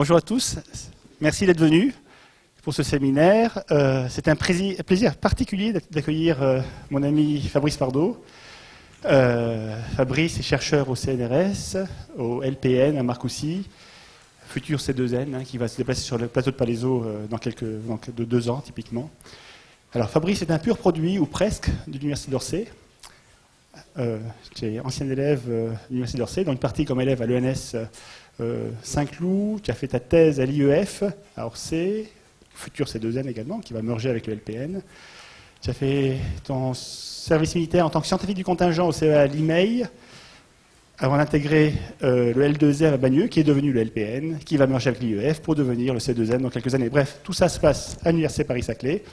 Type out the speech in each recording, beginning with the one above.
Bonjour à tous, merci d'être venus pour ce séminaire. C'est un plaisir particulier d'accueillir mon ami Fabrice Pardo. Fabrice est chercheur au CNRS, au LPN à Marcoussis, futur C2N, qui va se déplacer sur le plateau de Palaiseau dans 2 ans typiquement. Alors Fabrice est un pur produit, ou presque, de l'Université d'Orsay. Tu es ancien élève de l'Université d'Orsay, donc parti comme élève à l'ENS Saint-Cloud. Tu as fait ta thèse à l'IEF, à Orsay, futur C2N également, qui va merger avec le LPN. Tu as fait ton service militaire en tant que scientifique du contingent au CEA à l'IMEI, avant d'intégrer le L2R à Bagneux, qui est devenu le LPN, qui va merger avec l'IEF pour devenir le C2N dans quelques années. Bref, tout ça se passe à l'Université Paris-Saclay.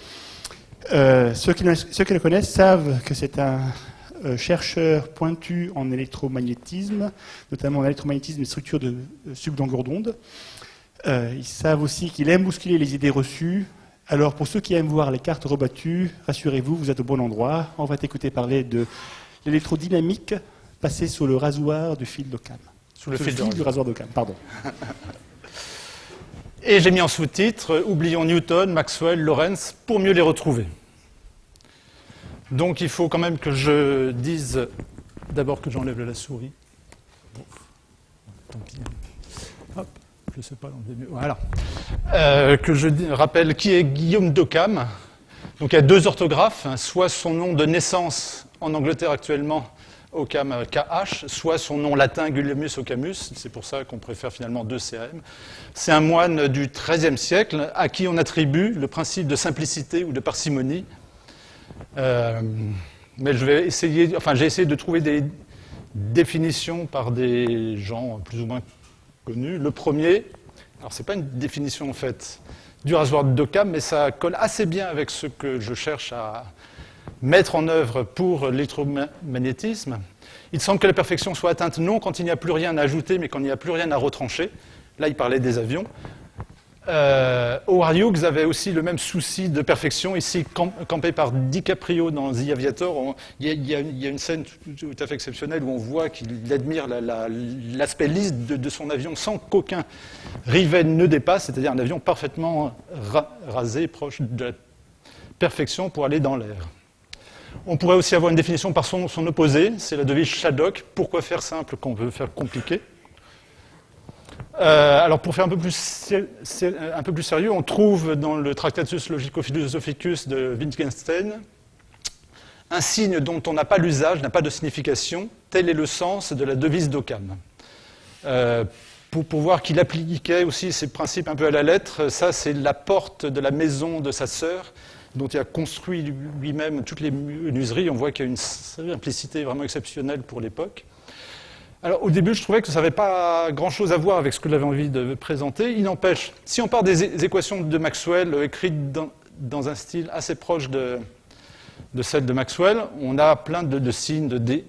Ceux qui le connaissent savent que c'est un chercheur pointu en électromagnétisme, notamment en électromagnétisme et structures de sublongueur d'onde. Ils savent aussi qu'il aime bousculer les idées reçues. Alors, pour ceux qui aiment voir les cartes rebattues, rassurez-vous, vous êtes au bon endroit. On va t'écouter parler de l'électrodynamique passée sur le rasoir du fil d'Occam. Sous le fil du rasoir d'Occam, pardon. Et j'ai mis en sous-titre « Oublions Newton, Maxwell, Lorentz pour mieux les retrouver ». Donc il faut quand même que je dise d'abord que j'enlève la souris. Bon, tant pis. Hop, je ne sais pas l'enlever mieux. Voilà. Que je rappelle qui est Guillaume d'Occam. Donc il y a 2 orthographes, hein, soit son nom de naissance en Angleterre actuellement, Occam KH, soit son nom latin Guillielmus Occamus. C'est pour ça qu'on préfère finalement 2 CAM. C'est un moine du XIIIe siècle à qui on attribue le principe de simplicité ou de parcimonie. Mais j'ai essayé de trouver des définitions par des gens plus ou moins connus. Le premier, alors c'est pas une définition en fait du rasoir d'Occam, mais ça colle assez bien avec ce que je cherche à mettre en œuvre pour l'électromagnétisme. Il semble que la perfection soit atteinte non quand il n'y a plus rien à ajouter, mais quand il n'y a plus rien à retrancher. Là, il parlait des avions. Howard Hughes avait aussi le même souci de perfection, ici campé par DiCaprio dans The Aviator. Il y a une scène tout à fait exceptionnelle où on voit qu'il admire l'aspect lisse de son avion sans qu'aucun rivet ne dépasse, c'est-à-dire un avion parfaitement rasé, proche de la perfection pour aller dans l'air. On pourrait aussi avoir une définition par son opposé, c'est la devise Shaddock, pourquoi faire simple quand on veut faire compliqué. Alors pour faire un peu plus sérieux, on trouve dans le Tractatus Logico-Philosophicus de Wittgenstein un signe dont on n'a pas l'usage, n'a pas de signification. Tel est le sens de la devise d'Occam. Pour voir qu'il appliquait aussi ces principes un peu à la lettre, ça c'est la porte de la maison de sa sœur, dont il a construit lui-même toutes les menuiseries. On voit qu'il y a une simplicité vraiment exceptionnelle pour l'époque. Alors, au début, je trouvais que ça n'avait pas grand-chose à voir avec ce que j'avais envie de présenter. Il n'empêche, si on part des équations de Maxwell écrites dans un style assez proche de celle de Maxwell, on a plein de signes de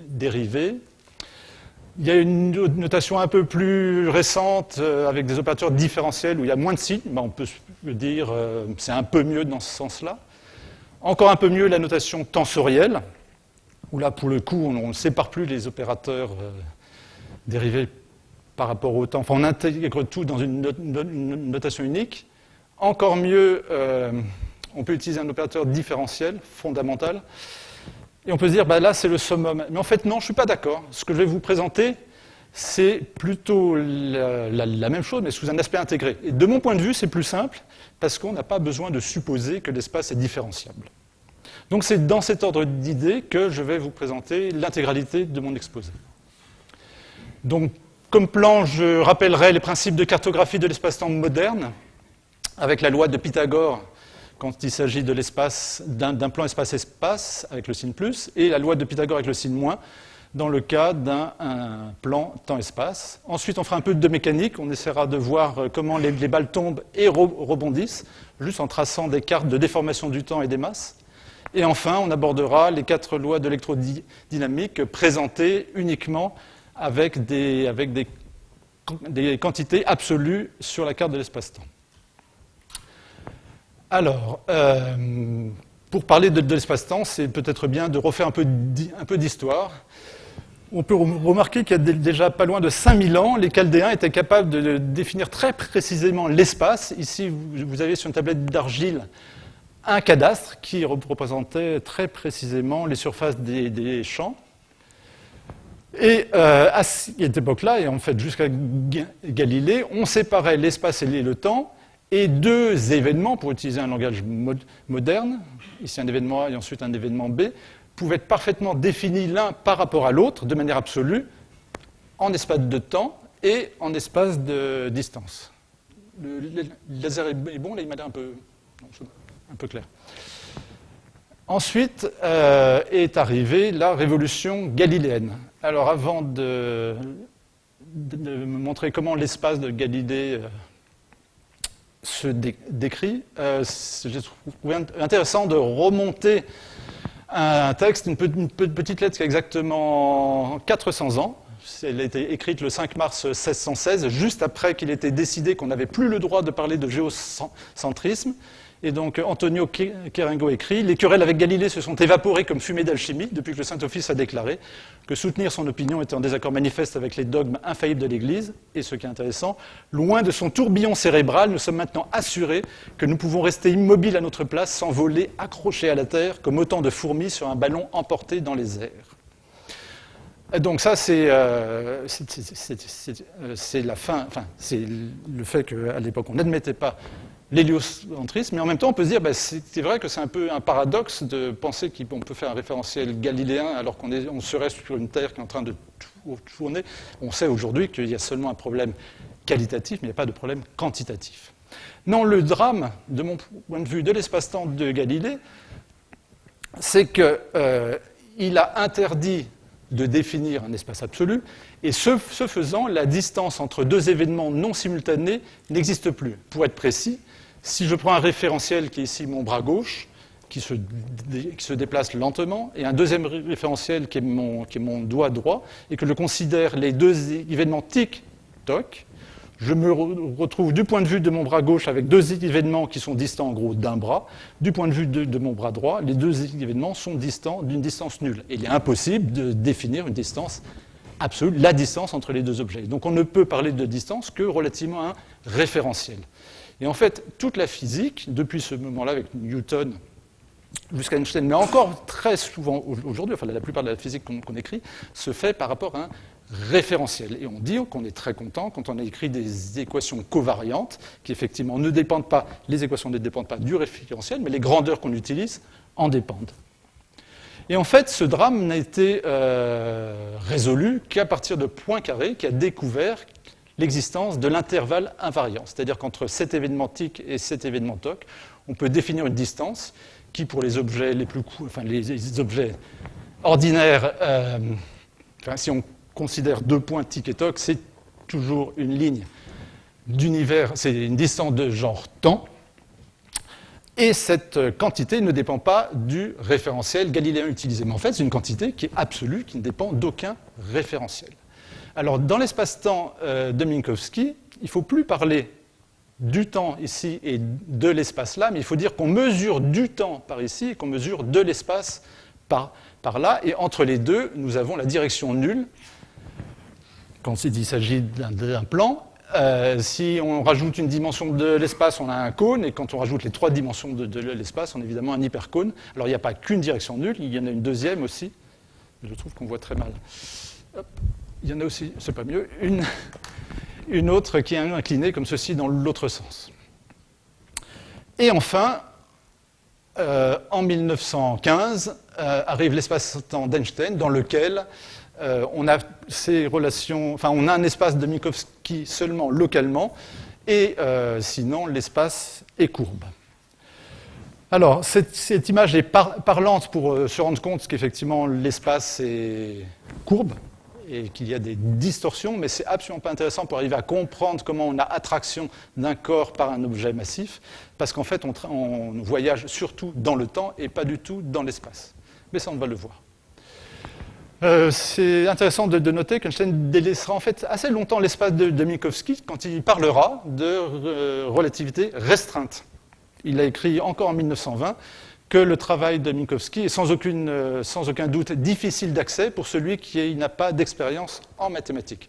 dérivés. Il y a une notation un peu plus récente avec des opérateurs différentiels où il y a moins de signes. On peut dire c'est un peu mieux dans ce sens-là. Encore un peu mieux la notation tensorielle, où là, pour le coup, on ne sépare plus les opérateurs dérivés par rapport au temps. Enfin, on intègre tout dans une notation unique. Encore mieux, on peut utiliser un opérateur différentiel, fondamental. Et on peut se dire, là, c'est le summum. Mais en fait, non, je ne suis pas d'accord. Ce que je vais vous présenter, c'est plutôt la même chose, mais sous un aspect intégré. Et de mon point de vue, c'est plus simple, parce qu'on n'a pas besoin de supposer que l'espace est différenciable. Donc c'est dans cet ordre d'idées que je vais vous présenter l'intégralité de mon exposé. Donc, comme plan, je rappellerai les principes de cartographie de l'espace-temps moderne, avec la loi de Pythagore quand il s'agit de l'espace, d'un plan espace-espace avec le signe plus, et la loi de Pythagore avec le signe moins, dans le cas d'un plan temps-espace. Ensuite, on fera un peu de mécanique, on essaiera de voir comment les balles tombent et rebondissent, juste en traçant des cartes de déformation du temps et des masses. Et enfin, on abordera les 4 lois de l'électrodynamique présentées uniquement avec des quantités absolues sur la carte de l'espace-temps. Alors, pour parler de l'espace-temps, c'est peut-être bien de refaire un peu d'histoire. on peut remarquer qu'il y a déjà pas loin de 5000 ans, les Chaldéens étaient capables de définir très précisément l'espace. Ici, vous avez sur une tablette d'argile un cadastre qui représentait très précisément les surfaces des champs. Et à cette époque-là, et en fait jusqu'à Galilée, on séparait l'espace et le temps, et deux événements, pour utiliser un langage moderne, ici un événement A et ensuite un événement B, pouvaient être parfaitement définis l'un par rapport à l'autre, de manière absolue, en espace de temps et en espace de distance. Le laser est bon, là il m'a l'air un peu clair. Ensuite est arrivée la révolution galiléenne. Alors avant de me montrer comment l'espace de Galilée se décrit, j'ai trouvé intéressant de remonter un texte, une petite lettre qui a exactement 400 ans. Elle a été écrite le 5 mars 1616, juste après qu'il était décidé qu'on n'avait plus le droit de parler de géocentrisme. Et donc Antonio Querengo écrit « Les querelles avec Galilée se sont évaporées comme fumée d'alchimie depuis que le Saint-Office a déclaré que soutenir son opinion était en désaccord manifeste avec les dogmes infaillibles de l'Église. Et ce qui est intéressant, loin de son tourbillon cérébral, nous sommes maintenant assurés que nous pouvons rester immobiles à notre place sans voler accrochés à la terre comme autant de fourmis sur un ballon emporté dans les airs. » Donc ça, c'est la fin, enfin, c'est le fait qu'à l'époque, on n'admettait pas l'héliocentrisme, mais en même temps, on peut se dire, c'est vrai que c'est un peu un paradoxe de penser qu'on peut faire un référentiel galiléen alors qu'on serait sur une Terre qui est en train de tourner. On sait aujourd'hui qu'il y a seulement un problème qualitatif, mais il n'y a pas de problème quantitatif. Non, le drame, de mon point de vue, de l'espace-temps de Galilée, c'est qu'il a interdit de définir un espace absolu, et ce faisant, la distance entre deux événements non simultanés n'existe plus. Pour être précis, si je prends un référentiel qui est ici mon bras gauche, qui se déplace lentement, et un deuxième référentiel qui est mon doigt droit, et que je considère les deux événements tic-toc, je me retrouve du point de vue de mon bras gauche avec deux événements qui sont distants en gros d'un bras. Du point de vue de mon bras droit, les deux événements sont distants d'une distance nulle. Et il est impossible de définir une distance absolue, la distance entre les deux objets. Donc on ne peut parler de distance que relativement à un référentiel. Et en fait, toute la physique, depuis ce moment-là avec Newton jusqu'à Einstein, mais encore très souvent aujourd'hui, enfin la plupart de la physique qu'on écrit, se fait par rapport à un référentiel. Et on dit qu'on est très content quand on a écrit des équations covariantes qui effectivement ne dépendent pas, les équations ne dépendent pas du référentiel, mais les grandeurs qu'on utilise en dépendent. Et en fait, ce drame n'a été résolu qu'à partir de Poincaré, qui a découvert l'existence de l'intervalle invariant. C'est-à-dire qu'entre cet événement tic et cet événement toc, on peut définir une distance qui, pour les objets les plus courts, enfin les objets ordinaires, si on considère deux points tic et toc, c'est toujours une ligne d'univers, c'est une distance de genre temps, et cette quantité ne dépend pas du référentiel galiléen utilisé. Mais en fait, c'est une quantité qui est absolue, qui ne dépend d'aucun référentiel. Alors, dans l'espace-temps de Minkowski, il ne faut plus parler du temps ici et de l'espace là, mais il faut dire qu'on mesure du temps par ici et qu'on mesure de l'espace par là, et entre les deux, nous avons la direction nulle. Quand il s'agit d'un plan, si on rajoute une dimension de l'espace, on a un cône, et quand on rajoute les trois dimensions de l'espace, on a évidemment un hypercône. Alors il n'y a pas qu'une direction nulle, il y en a une deuxième aussi. Je trouve qu'on voit très mal. Hop. Il y en a aussi, c'est pas mieux, une autre qui est inclinée comme ceci dans l'autre sens. Et enfin, en 1915, arrive l'espace-temps d'Einstein, dans lequel on a ces relations, enfin on a un espace de Minkowski seulement localement, et sinon l'espace est courbe. Alors cette image est parlante pour se rendre compte qu'effectivement l'espace est courbe et qu'il y a des distorsions, mais c'est absolument pas intéressant pour arriver à comprendre comment on a attraction d'un corps par un objet massif, parce qu'en fait on voyage surtout dans le temps et pas du tout dans l'espace. Mais ça on va le voir. C'est intéressant de noter qu'Einstein délaissera en fait assez longtemps l'espace de Minkowski quand il parlera de relativité restreinte. Il a écrit encore en 1920 que le travail de Minkowski est sans aucun doute difficile d'accès pour celui qui n'a pas d'expérience en mathématiques.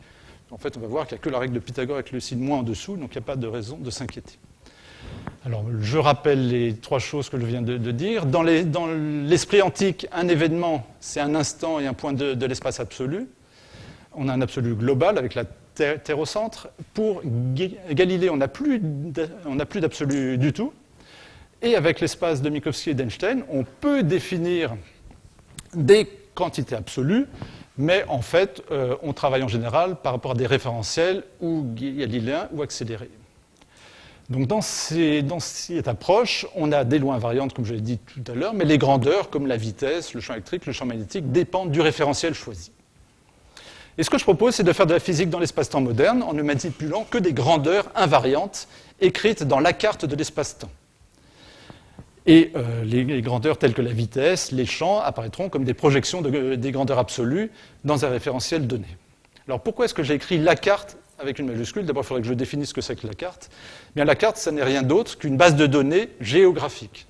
En fait, on va voir qu'il n'y a que la règle de Pythagore avec le signe moins en dessous, donc il n'y a pas de raison de s'inquiéter. Alors, je rappelle les trois choses que je viens de dire. Dans l'esprit antique, un événement, c'est un instant et un point de l'espace absolu. On a un absolu global avec la Terre au centre. Pour Galilée, on n'a plus d'absolu du tout. Et avec l'espace de Minkowski et d'Einstein, on peut définir des quantités absolues, mais en fait, on travaille en général par rapport à des référentiels ou galiléens ou accélérés. Donc dans cette approche, on a des lois invariantes, comme je l'ai dit tout à l'heure, mais les grandeurs, comme la vitesse, le champ électrique, le champ magnétique, dépendent du référentiel choisi. Et ce que je propose, c'est de faire de la physique dans l'espace-temps moderne en ne manipulant que des grandeurs invariantes écrites dans la carte de l'espace-temps. Et les grandeurs telles que la vitesse, les champs apparaîtront comme des projections des grandeurs absolues dans un référentiel donné. Alors pourquoi est-ce que j'ai écrit la carte avec une majuscule? D'abord, il faudrait que je définisse ce que c'est que la carte. Bien, la carte, ça n'est rien d'autre qu'une base de données géographique.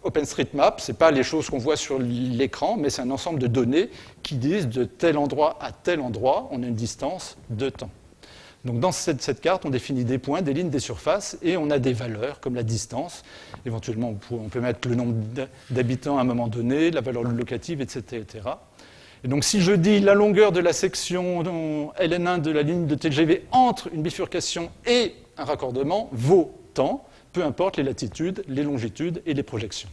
OpenStreetMap, ce n'est pas les choses qu'on voit sur l'écran, mais c'est un ensemble de données qui disent de tel endroit à tel endroit, on a une distance de temps. Donc dans cette carte, on définit des points, des lignes, des surfaces, et on a des valeurs comme la distance. Éventuellement, on peut mettre le nombre d'habitants à un moment donné, la valeur locative, etc., etc. Et donc si je dis la longueur de la section ln1 de la ligne de TGV entre une bifurcation et un raccordement vaut temps, peu importe les latitudes, les longitudes et les projections.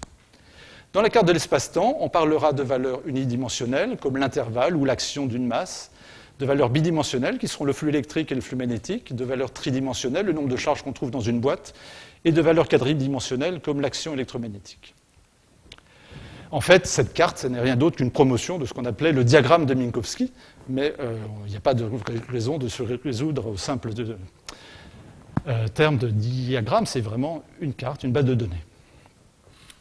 Dans la carte de l'espace-temps, on parlera de valeurs unidimensionnelles, comme l'intervalle ou l'action d'une masse, de valeurs bidimensionnelles, qui seront le flux électrique et le flux magnétique, de valeurs tridimensionnelles, le nombre de charges qu'on trouve dans une boîte, et de valeurs quadridimensionnelles, comme l'action électromagnétique. En fait, cette carte, ce n'est rien d'autre qu'une promotion de ce qu'on appelait le diagramme de Minkowski, mais il n'y a pas de raison de se résoudre au simple terme de diagramme, c'est vraiment une carte, une base de données.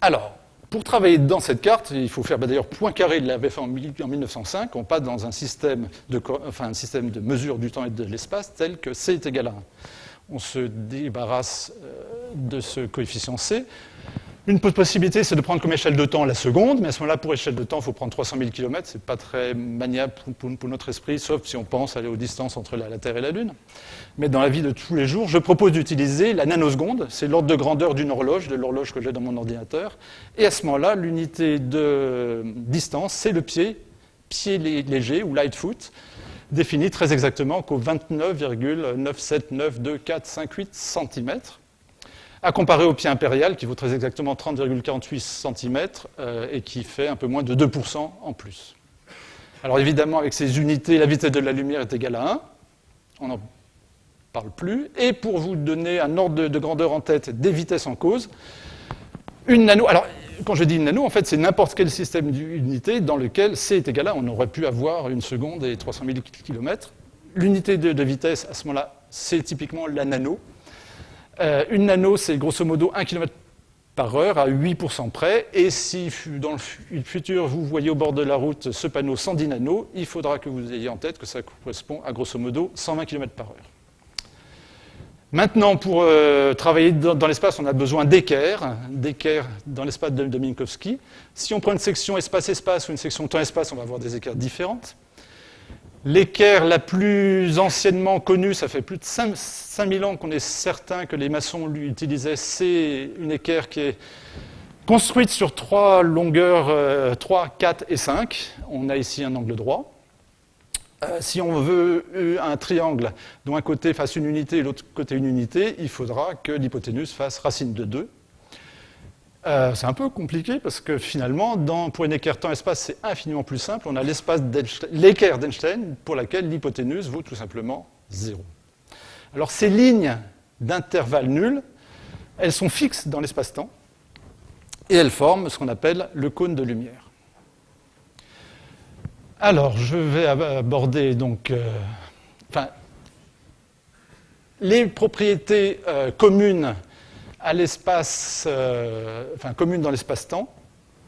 Alors, pour travailler dans cette carte, il faut faire d'ailleurs point carré, il l'avait fait en 1905, on passe dans un système de mesure du temps et de l'espace tel que C est égal à 1. On se débarrasse de ce coefficient C. Une possibilité, c'est de prendre comme échelle de temps la seconde, mais à ce moment-là, pour échelle de temps, il faut prendre 300 000 km. Ce n'est pas très maniable pour notre esprit, sauf si on pense aller aux distances entre la Terre et la Lune. Mais dans la vie de tous les jours, je propose d'utiliser la nanoseconde. C'est l'ordre de grandeur d'une horloge, de l'horloge que j'ai dans mon ordinateur. Et à ce moment-là, l'unité de distance, c'est le pied léger ou light foot, défini très exactement qu'au 29,979245,8 cm. À comparer au pied impérial, qui vaut très exactement 30,48 cm et qui fait un peu moins de 2% en plus. Alors évidemment, avec ces unités, la vitesse de la lumière est égale à 1. On n'en parle plus. Et pour vous donner un ordre de grandeur en tête des vitesses en cause, une nano... Alors, quand je dis une nano, en fait, c'est n'importe quel système d'unité dans lequel C est égal à 1. On aurait pu avoir une seconde et 300 000 km. L'unité de vitesse, à ce moment-là, c'est typiquement la nano. Une nano, c'est grosso modo 1 km par heure à 8% près. Et si dans le futur, vous voyez au bord de la route ce panneau 110 nanos, il faudra que vous ayez en tête que ça correspond à grosso modo 120 km par heure. Maintenant, pour travailler dans l'espace, on a besoin d'équerres dans l'espace de Minkowski. Si on prend une section espace-espace ou une section temps-espace, on va avoir des équerres différentes. L'équerre la plus anciennement connue, ça fait plus de 5000 ans qu'on est certain que les maçons l'utilisaient, c'est une équerre qui est construite sur 3 longueurs, 3, 4 et 5. On a ici un angle droit. Si on veut un triangle dont un côté fasse une unité et l'autre côté une unité, il faudra que l'hypoténuse fasse racine de 2. C'est un peu compliqué parce que finalement, pour une équerre temps-espace, c'est infiniment plus simple. On a l'équerre d'Einstein pour laquelle l'hypoténuse vaut tout simplement 0. Alors ces lignes d'intervalle nul, elles sont fixes dans l'espace-temps et elles forment ce qu'on appelle le cône de lumière. Alors, je vais aborder donc les propriétés communes à l'espace, communes dans l'espace-temps,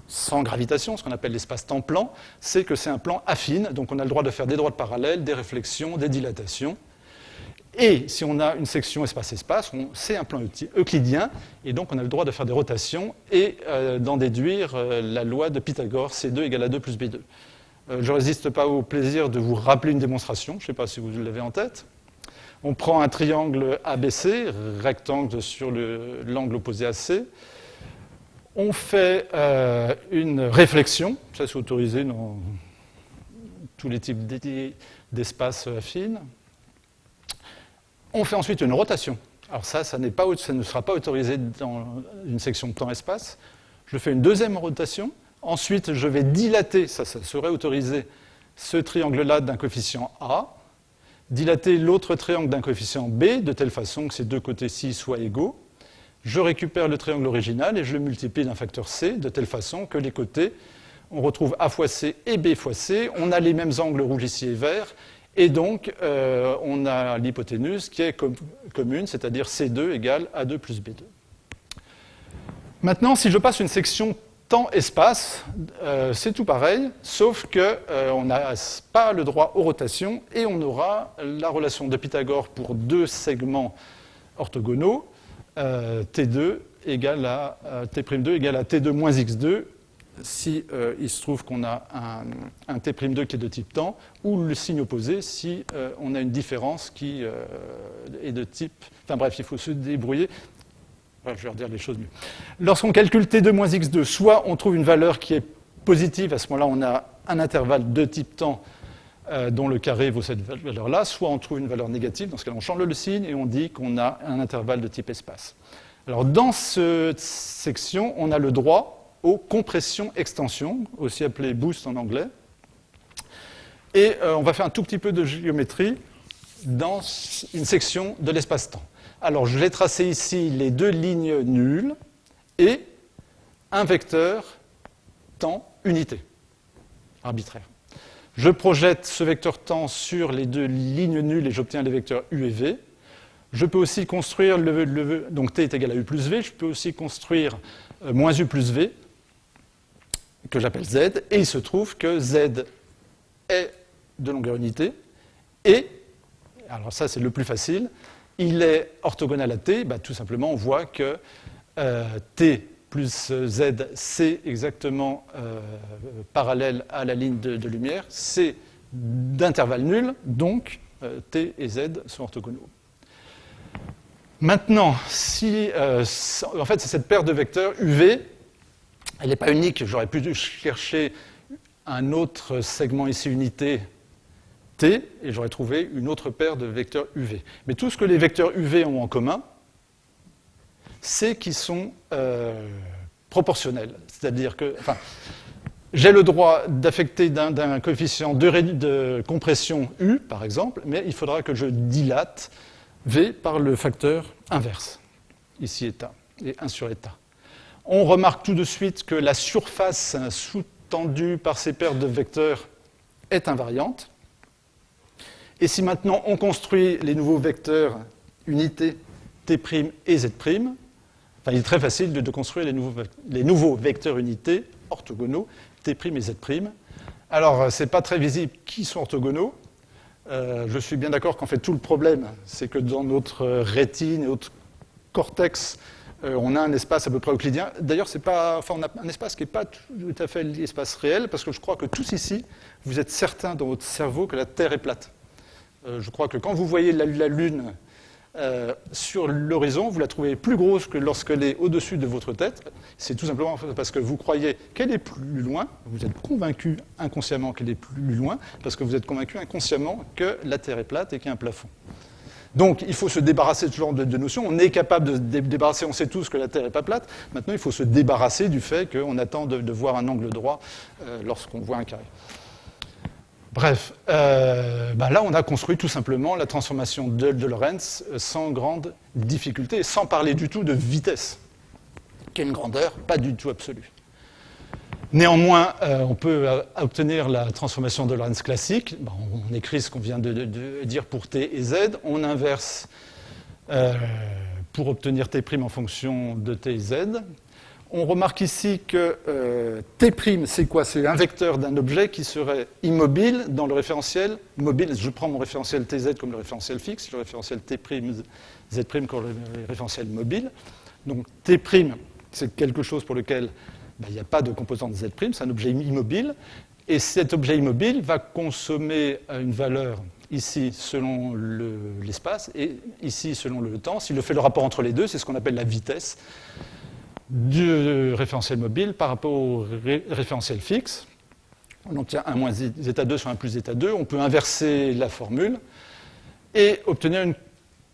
sans gravitation, ce qu'on appelle l'espace-temps plan, c'est que c'est un plan affine, donc on a le droit de faire des droites parallèles, des réflexions, des dilatations. Et si on a une section espace-espace, c'est un plan euclidien, et donc on a le droit de faire des rotations et d'en déduire la loi de Pythagore, C2 égale A2 plus B2. Je ne résiste pas au plaisir de vous rappeler une démonstration, je ne sais pas si vous l'avez en tête. On prend un triangle ABC, rectangle sur l'angle opposé à C. On fait une réflexion, ça c'est autorisé dans tous les types d'espaces affines. On fait ensuite une rotation. Alors ça ne sera pas autorisé dans une section temps-espace. Je fais une deuxième rotation. Ensuite, je vais dilater, ça serait autorisé, ce triangle-là d'un coefficient A, dilater l'autre triangle d'un coefficient B, de telle façon que ces deux côtés-ci soient égaux. Je récupère le triangle original et je le multiplie d'un facteur C, de telle façon que les côtés, on retrouve A fois C et B fois C. On a les mêmes angles rouge ici et vert. Et donc, on a l'hypoténuse qui est commune, c'est-à-dire C2 égale A2 plus B2. Maintenant, si je passe une section temps-espace, c'est tout pareil, sauf qu'on n'a pas le droit aux rotations et on aura la relation de Pythagore pour deux segments orthogonaux, T2 égale à T'2 égale à T2 moins X2, si il se trouve qu'on a un T'2 qui est de type temps, ou le signe opposé si on a une différence qui est de type... Enfin bref, il faut se débrouiller. Enfin, je vais redire les choses mieux. Lorsqu'on calcule T2 moins X2, soit on trouve une valeur qui est positive, à ce moment-là on a un intervalle de type temps dont le carré vaut cette valeur-là, soit on trouve une valeur négative, dans ce cas-là on change le signe et on dit qu'on a un intervalle de type espace. Alors dans cette section, on a le droit aux compressions-extensions, aussi appelées boost en anglais. Et on va faire un tout petit peu de géométrie dans une section de l'espace-temps. Alors, je vais tracer ici les deux lignes nulles et un vecteur temps unité, arbitraire. Je projette ce vecteur temps sur les deux lignes nulles et j'obtiens les vecteurs U et V. Je peux aussi construire, donc T est égal à U plus V, je peux aussi construire moins U plus V, que j'appelle Z, et il se trouve que Z est de longueur unité, et, alors ça c'est le plus facile, il est orthogonal à T, tout simplement on voit que T plus Z, c'est exactement parallèle à la ligne de lumière, c'est d'intervalle nul, donc T et Z sont orthogonaux. Maintenant, en fait c'est cette paire de vecteurs UV, elle n'est pas unique, j'aurais pu chercher un autre segment ici unité T, et j'aurais trouvé une autre paire de vecteurs UV. Mais tout ce que les vecteurs UV ont en commun, c'est qu'ils sont proportionnels. C'est-à-dire que j'ai le droit d'affecter d'un coefficient de compression U, par exemple, mais il faudra que je dilate V par le facteur inverse. Ici état, et 1 sur état. On remarque tout de suite que la surface sous-tendue par ces paires de vecteurs est invariante. Et si maintenant on construit les nouveaux vecteurs unité T' et Z', il est très facile de construire les nouveaux vecteurs unités orthogonaux T' et Z'. Alors, ce n'est pas très visible qui sont orthogonaux. Je suis bien d'accord qu'en fait tout le problème, c'est que dans notre rétine et notre cortex, on a un espace à peu près euclidien. D'ailleurs, on a un espace qui n'est pas tout à fait l'espace réel, parce que je crois que tous ici, vous êtes certains dans votre cerveau que la Terre est plate. Je crois que quand vous voyez la Lune sur l'horizon, vous la trouvez plus grosse que lorsqu'elle est au-dessus de votre tête. C'est tout simplement parce que vous croyez qu'elle est plus loin, vous êtes convaincu inconsciemment qu'elle est plus loin, parce que vous êtes convaincu inconsciemment que la Terre est plate et qu'il y a un plafond. Donc, il faut se débarrasser de ce genre de notions. On est capable de se débarrasser, on sait tous que la Terre n'est pas plate. Maintenant, il faut se débarrasser du fait qu'on attend de voir un angle droit lorsqu'on voit un carré. Bref, là, on a construit tout simplement la transformation de Lorentz sans grande difficulté, et sans parler du tout de vitesse, qui est une grandeur pas du tout absolue. Néanmoins, on peut obtenir la transformation de Lorentz classique. On écrit ce qu'on vient de dire pour T et Z. On inverse pour obtenir T' en fonction de T et Z. On remarque ici que T', c'est quoi? C'est un vecteur d'un objet qui serait immobile dans le référentiel mobile. Je prends mon référentiel TZ comme le référentiel fixe, le référentiel T', Z' comme le référentiel mobile. Donc T', c'est quelque chose pour lequel il n'y a pas de composante Z', c'est un objet immobile. Et cet objet immobile va consommer une valeur ici selon l'espace et ici selon le temps. S'il fait le rapport entre les deux, c'est ce qu'on appelle la vitesse du référentiel mobile par rapport au référentiel fixe. On obtient 1 moins zeta2 sur 1 plus zeta2. On peut inverser la formule et obtenir une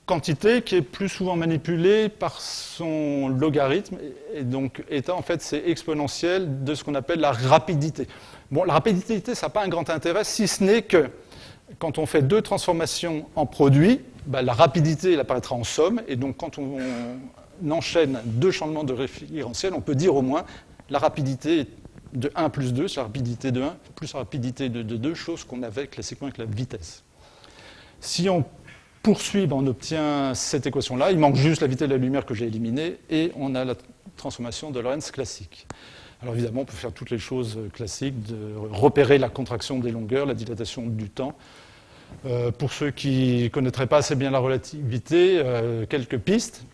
quantité qui est plus souvent manipulée par son logarithme. Et donc, état, en fait, c'est exponentiel de ce qu'on appelle la rapidité. Bon, la rapidité, ça n'a pas un grand intérêt, si ce n'est que quand on fait deux transformations en produit, la rapidité elle apparaîtra en somme. Et donc, quand on enchaîne deux changements de référentiel, on peut dire au moins la rapidité de 1 plus 2, c'est la rapidité de 1 plus la rapidité de 2, chose qu'on avait classiquement avec la vitesse. Si on poursuit, on obtient cette équation-là. Il manque juste la vitesse de la lumière que j'ai éliminée et on a la transformation de Lorentz classique. Alors évidemment, on peut faire toutes les choses classiques, de repérer la contraction des longueurs, la dilatation du temps. Pour ceux qui ne connaîtraient pas assez bien la relativité, quelques pistes.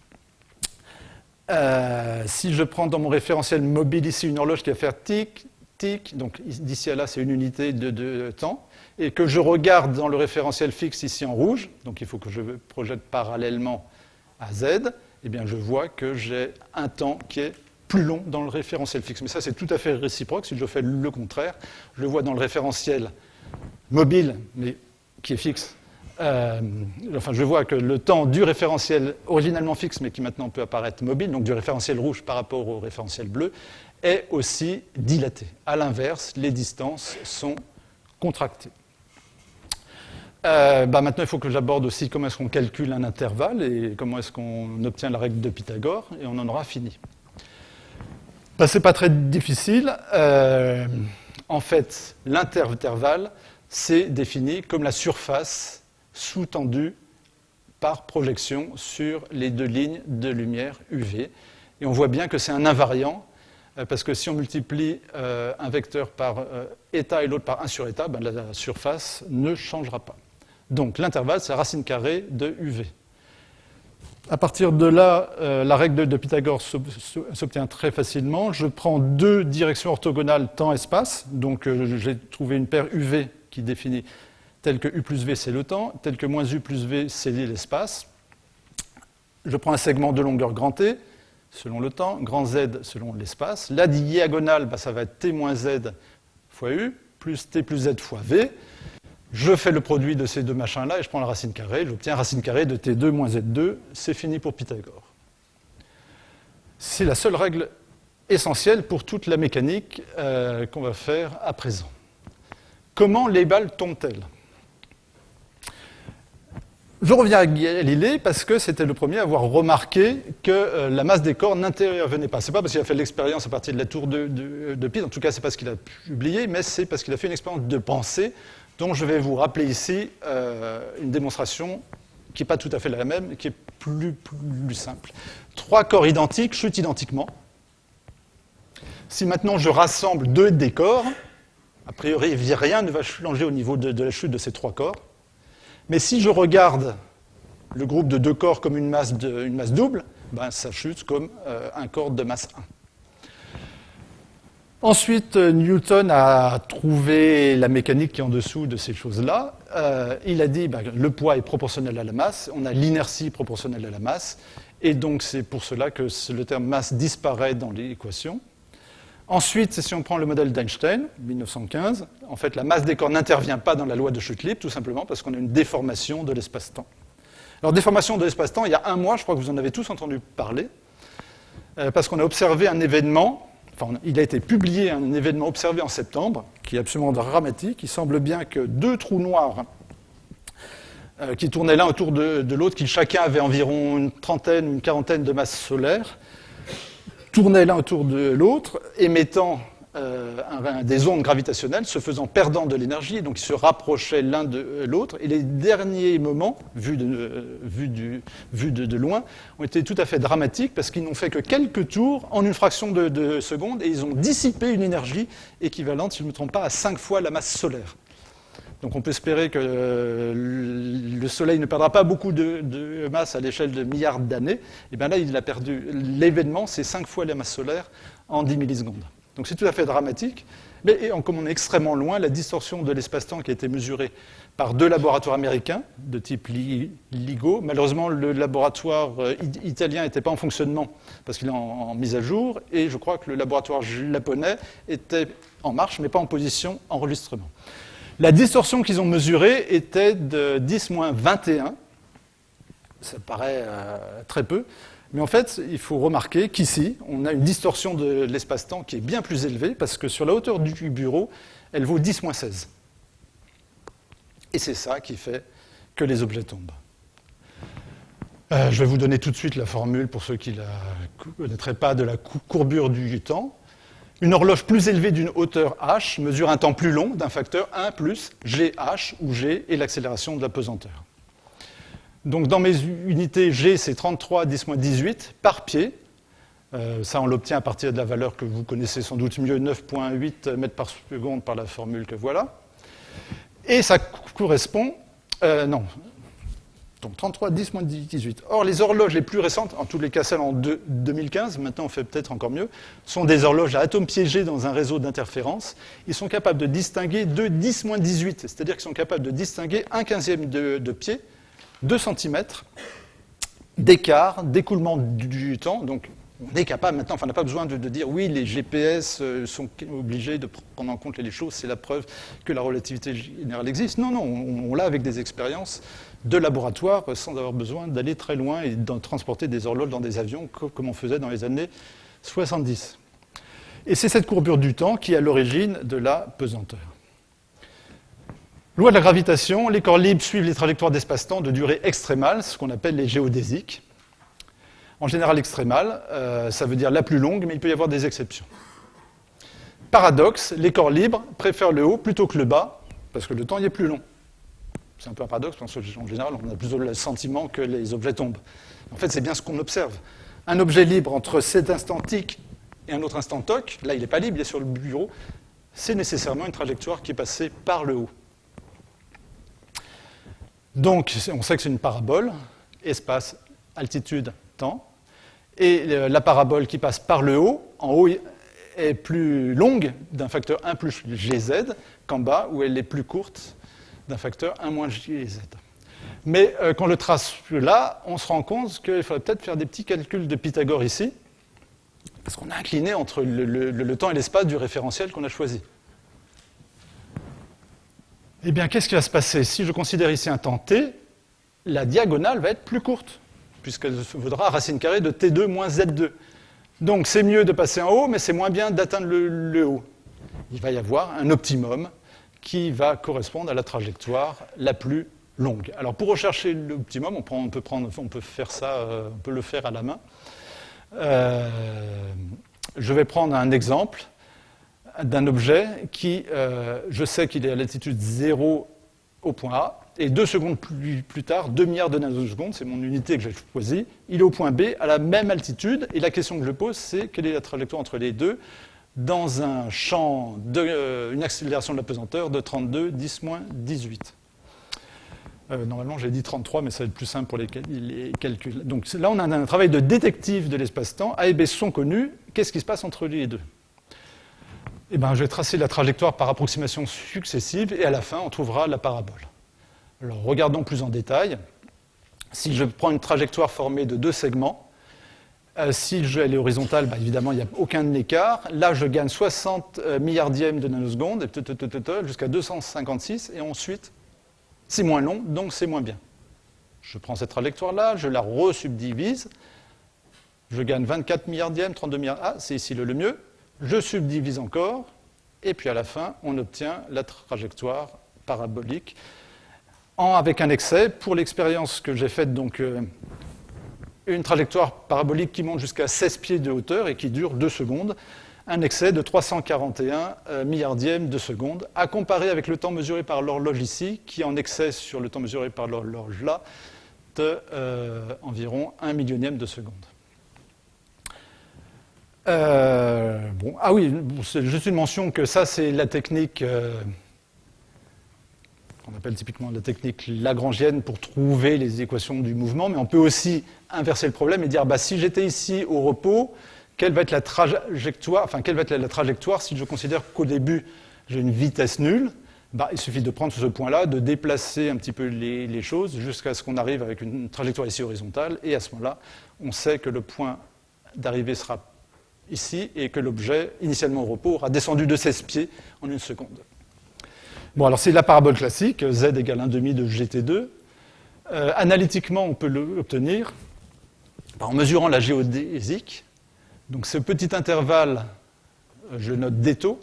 Si je prends dans mon référentiel mobile ici une horloge qui va faire tic, tic, donc d'ici à là c'est une unité de temps, et que je regarde dans le référentiel fixe ici en rouge, donc il faut que je projette parallèlement à Z, eh bien je vois que j'ai un temps qui est plus long dans le référentiel fixe. Mais ça c'est tout à fait réciproque, si je fais le contraire, je le vois dans le référentiel mobile, mais qui est fixe. Je vois que le temps du référentiel originalement fixe, mais qui maintenant peut apparaître mobile, donc du référentiel rouge par rapport au référentiel bleu, est aussi dilaté. À l'inverse, les distances sont contractées. Maintenant, il faut que j'aborde aussi comment est-ce qu'on calcule un intervalle et comment est-ce qu'on obtient la règle de Pythagore, et on en aura fini. Ce n'est pas très difficile. En fait, l'intervalle, c'est défini comme la surface sous-tendu par projection sur les deux lignes de lumière UV. Et on voit bien que c'est un invariant, parce que si on multiplie un vecteur par état et l'autre par 1 sur état, la surface ne changera pas. Donc l'intervalle, c'est la racine carrée de UV. À partir de là, la règle de Pythagore s'obtient très facilement. Je prends deux directions orthogonales temps-espace. Donc j'ai trouvé une paire UV qui définit tel que U plus V, c'est le temps, tel que moins U plus V, c'est l'espace. Je prends un segment de longueur grand T, selon le temps, grand Z selon l'espace. La diagonale, ça va être T moins Z fois U, plus T plus Z fois V. Je fais le produit de ces deux machins-là et je prends la racine carrée. J'obtiens racine carrée de T2 moins Z2. C'est fini pour Pythagore. C'est la seule règle essentielle pour toute la mécanique qu'on va faire à présent. Comment les balles tombent-elles ? Je reviens à Galilée parce que c'était le premier à avoir remarqué que la masse des corps n'intervenait pas. Ce n'est pas parce qu'il a fait l'expérience à partir de la tour de Pise, en tout cas ce n'est pas ce qu'il a publié, mais c'est parce qu'il a fait une expérience de pensée dont je vais vous rappeler ici une démonstration qui n'est pas tout à fait la même, qui est plus simple. Trois corps identiques chutent identiquement. Si maintenant je rassemble deux des corps, a priori rien ne va changer au niveau de la chute de ces trois corps. Mais si je regarde le groupe de deux corps comme une masse double, ça chute comme un corps de masse 1. Ensuite, Newton a trouvé la mécanique qui est en dessous de ces choses-là. Il a dit que le poids est proportionnel à la masse, on a l'inertie proportionnelle à la masse, et donc c'est pour cela que le terme masse disparaît dans l'équation. Ensuite, si on prend le modèle d'Einstein, 1915, en fait, la masse des corps n'intervient pas dans la loi de chute libre, tout simplement parce qu'on a une déformation de l'espace-temps. Alors, déformation de l'espace-temps, il y a un mois, je crois que vous en avez tous entendu parler, parce qu'on a observé un événement, il a été publié un événement observé en septembre, qui est absolument dramatique. Il semble bien que deux trous noirs qui tournaient l'un autour de l'autre, qui chacun avait environ une trentaine ou une quarantaine de masses solaires, tournaient l'un autour de l'autre, émettant des ondes gravitationnelles se faisant perdant de l'énergie, donc ils se rapprochaient l'un de l'autre, et les derniers moments, vus de loin, ont été tout à fait dramatiques parce qu'ils n'ont fait que quelques tours en une fraction de seconde, et ils ont dissipé une énergie équivalente, si je ne me trompe pas, à 5 fois la masse solaire. Donc on peut espérer que le Soleil ne perdra pas beaucoup de masse à l'échelle de milliards d'années. Et bien là, il a perdu. L'événement, c'est 5 fois la masse solaire en 10 millisecondes. Donc c'est tout à fait dramatique. Mais comme on est extrêmement loin, la distorsion de l'espace-temps qui a été mesurée par 2 laboratoires américains de type LIGO, malheureusement le laboratoire italien n'était pas en fonctionnement parce qu'il est en mise à jour, et je crois que le laboratoire japonais était en marche mais pas en position enregistrement. La distorsion qu'ils ont mesurée était de 10-21. Ça paraît très peu. Mais en fait, il faut remarquer qu'ici, on a une distorsion de l'espace-temps qui est bien plus élevée, parce que sur la hauteur du bureau, elle vaut 10-16. Et c'est ça qui fait que les objets tombent. Je vais vous donner tout de suite la formule pour ceux qui ne la connaîtraient pas de la courbure du temps. Une horloge plus élevée d'une hauteur h mesure un temps plus long d'un facteur 1 plus gh, où g est l'accélération de la pesanteur. Donc dans mes unités, g c'est 33 10-18 par pied. Ça on l'obtient à partir de la valeur que vous connaissez sans doute mieux, 9,8 mètres par seconde par la formule que voilà. Et ça correspond... Donc 33 10-18. Or, les horloges les plus récentes, en tous les cas celles en 2015, maintenant on fait peut-être encore mieux, sont des horloges à atomes piégés dans un réseau d'interférences. Ils sont capables de distinguer 2 10-18, c'est-à-dire qu'ils sont capables de distinguer 1/15 de pied, 2 cm d'écart, d'écoulement du temps. Donc on est capable maintenant, on n'a pas besoin de dire oui, les GPS sont obligés de prendre en compte les choses, c'est la preuve que la relativité générale existe. Non, on l'a avec des expériences de laboratoire sans avoir besoin d'aller très loin et de transporter des horloges dans des avions comme on faisait dans les années 70. Et c'est cette courbure du temps qui est à l'origine de la pesanteur. Loi de la gravitation, les corps libres suivent les trajectoires d'espace-temps de durée extrémale, ce qu'on appelle les géodésiques. En général, extrémale, ça veut dire la plus longue, mais il peut y avoir des exceptions. Paradoxe, les corps libres préfèrent le haut plutôt que le bas, parce que le temps y est plus long. C'est un peu un paradoxe, parce qu'en général, on a plutôt le sentiment que les objets tombent. En fait, c'est bien ce qu'on observe. Un objet libre entre cet instant tic et un autre instant toc, là, il n'est pas libre, il est sur le bureau, c'est nécessairement une trajectoire qui est passée par le haut. Donc, on sait que c'est une parabole, espace, altitude, temps. Et la parabole qui passe par le haut, en haut, est plus longue d'un facteur 1 plus gz qu'en bas, où elle est plus courte d'un facteur 1 moins gz. Mais quand on le trace là, on se rend compte qu'il faudrait peut-être faire des petits calculs de Pythagore ici, parce qu'on a incliné entre le temps et l'espace du référentiel qu'on a choisi. Eh bien, qu'est-ce qui va se passer? Si je considère ici un temps t, la diagonale va être plus courte, puisqu'elle vaudra racine carrée de t2 moins z2. Donc c'est mieux de passer en haut, mais c'est moins bien d'atteindre le haut. Il va y avoir un optimum qui va correspondre à la trajectoire la plus longue. Alors pour rechercher l'optimum, on peut faire ça, on peut le faire à la main. Je vais prendre un exemple d'un objet qui, je sais qu'il est à l'altitude 0 au point A, et 2 secondes plus tard, 2 milliards de nanosecondes, c'est mon unité que j'ai choisie, il est au point B à la même altitude, et la question que je pose, c'est quelle est la trajectoire entre les deux dans un champ une accélération de la pesanteur de 32, 10-18. Normalement, j'ai dit 33, mais ça va être plus simple pour les calculs. Donc là, on a un travail de détective de l'espace-temps. A et B sont connus. Qu'est-ce qui se passe entre les deux? Eh bien, je vais tracer la trajectoire par approximation successive, et à la fin, on trouvera la parabole. Alors, regardons plus en détail. Si je prends une trajectoire formée de 2 segments, si elle est horizontale, bah, évidemment, il n'y a aucun écart. Là, je gagne 60 milliardièmes de nanosecondes, jusqu'à 256, et ensuite, c'est moins long, donc c'est moins bien. Je prends cette trajectoire-là, je la resubdivise, je gagne 24 milliardièmes, 32 milliardièmes, ah, c'est ici le mieux. Je subdivise encore, et puis à la fin, on obtient la trajectoire parabolique avec un excès. Pour l'expérience que j'ai faite, donc une trajectoire parabolique qui monte jusqu'à 16 pieds de hauteur et qui dure 2 secondes, un excès de 341 milliardièmes de seconde, à comparer avec le temps mesuré par l'horloge ici, qui est en excès sur le temps mesuré par l'horloge là, de environ 1 millionième de seconde. Ah oui, c'est juste une mention que ça, c'est la technique qu'on appelle typiquement la technique lagrangienne pour trouver les équations du mouvement, mais on peut aussi inverser le problème et dire, bah, si j'étais ici au repos, quelle va être la trajectoire, si je considère qu'au début, j'ai une vitesse nulle? Bah, il suffit de prendre ce point-là, de déplacer un petit peu les choses jusqu'à ce qu'on arrive avec une trajectoire ici horizontale, et à ce moment-là, on sait que le point d'arrivée sera ici et que l'objet, initialement au repos, aura descendu de 16 pieds en une seconde. Bon, alors c'est la parabole classique, z égale 1,5 de gt2. Analytiquement, on peut l'obtenir en mesurant la géodésique. Donc ce petit intervalle, je note d taux.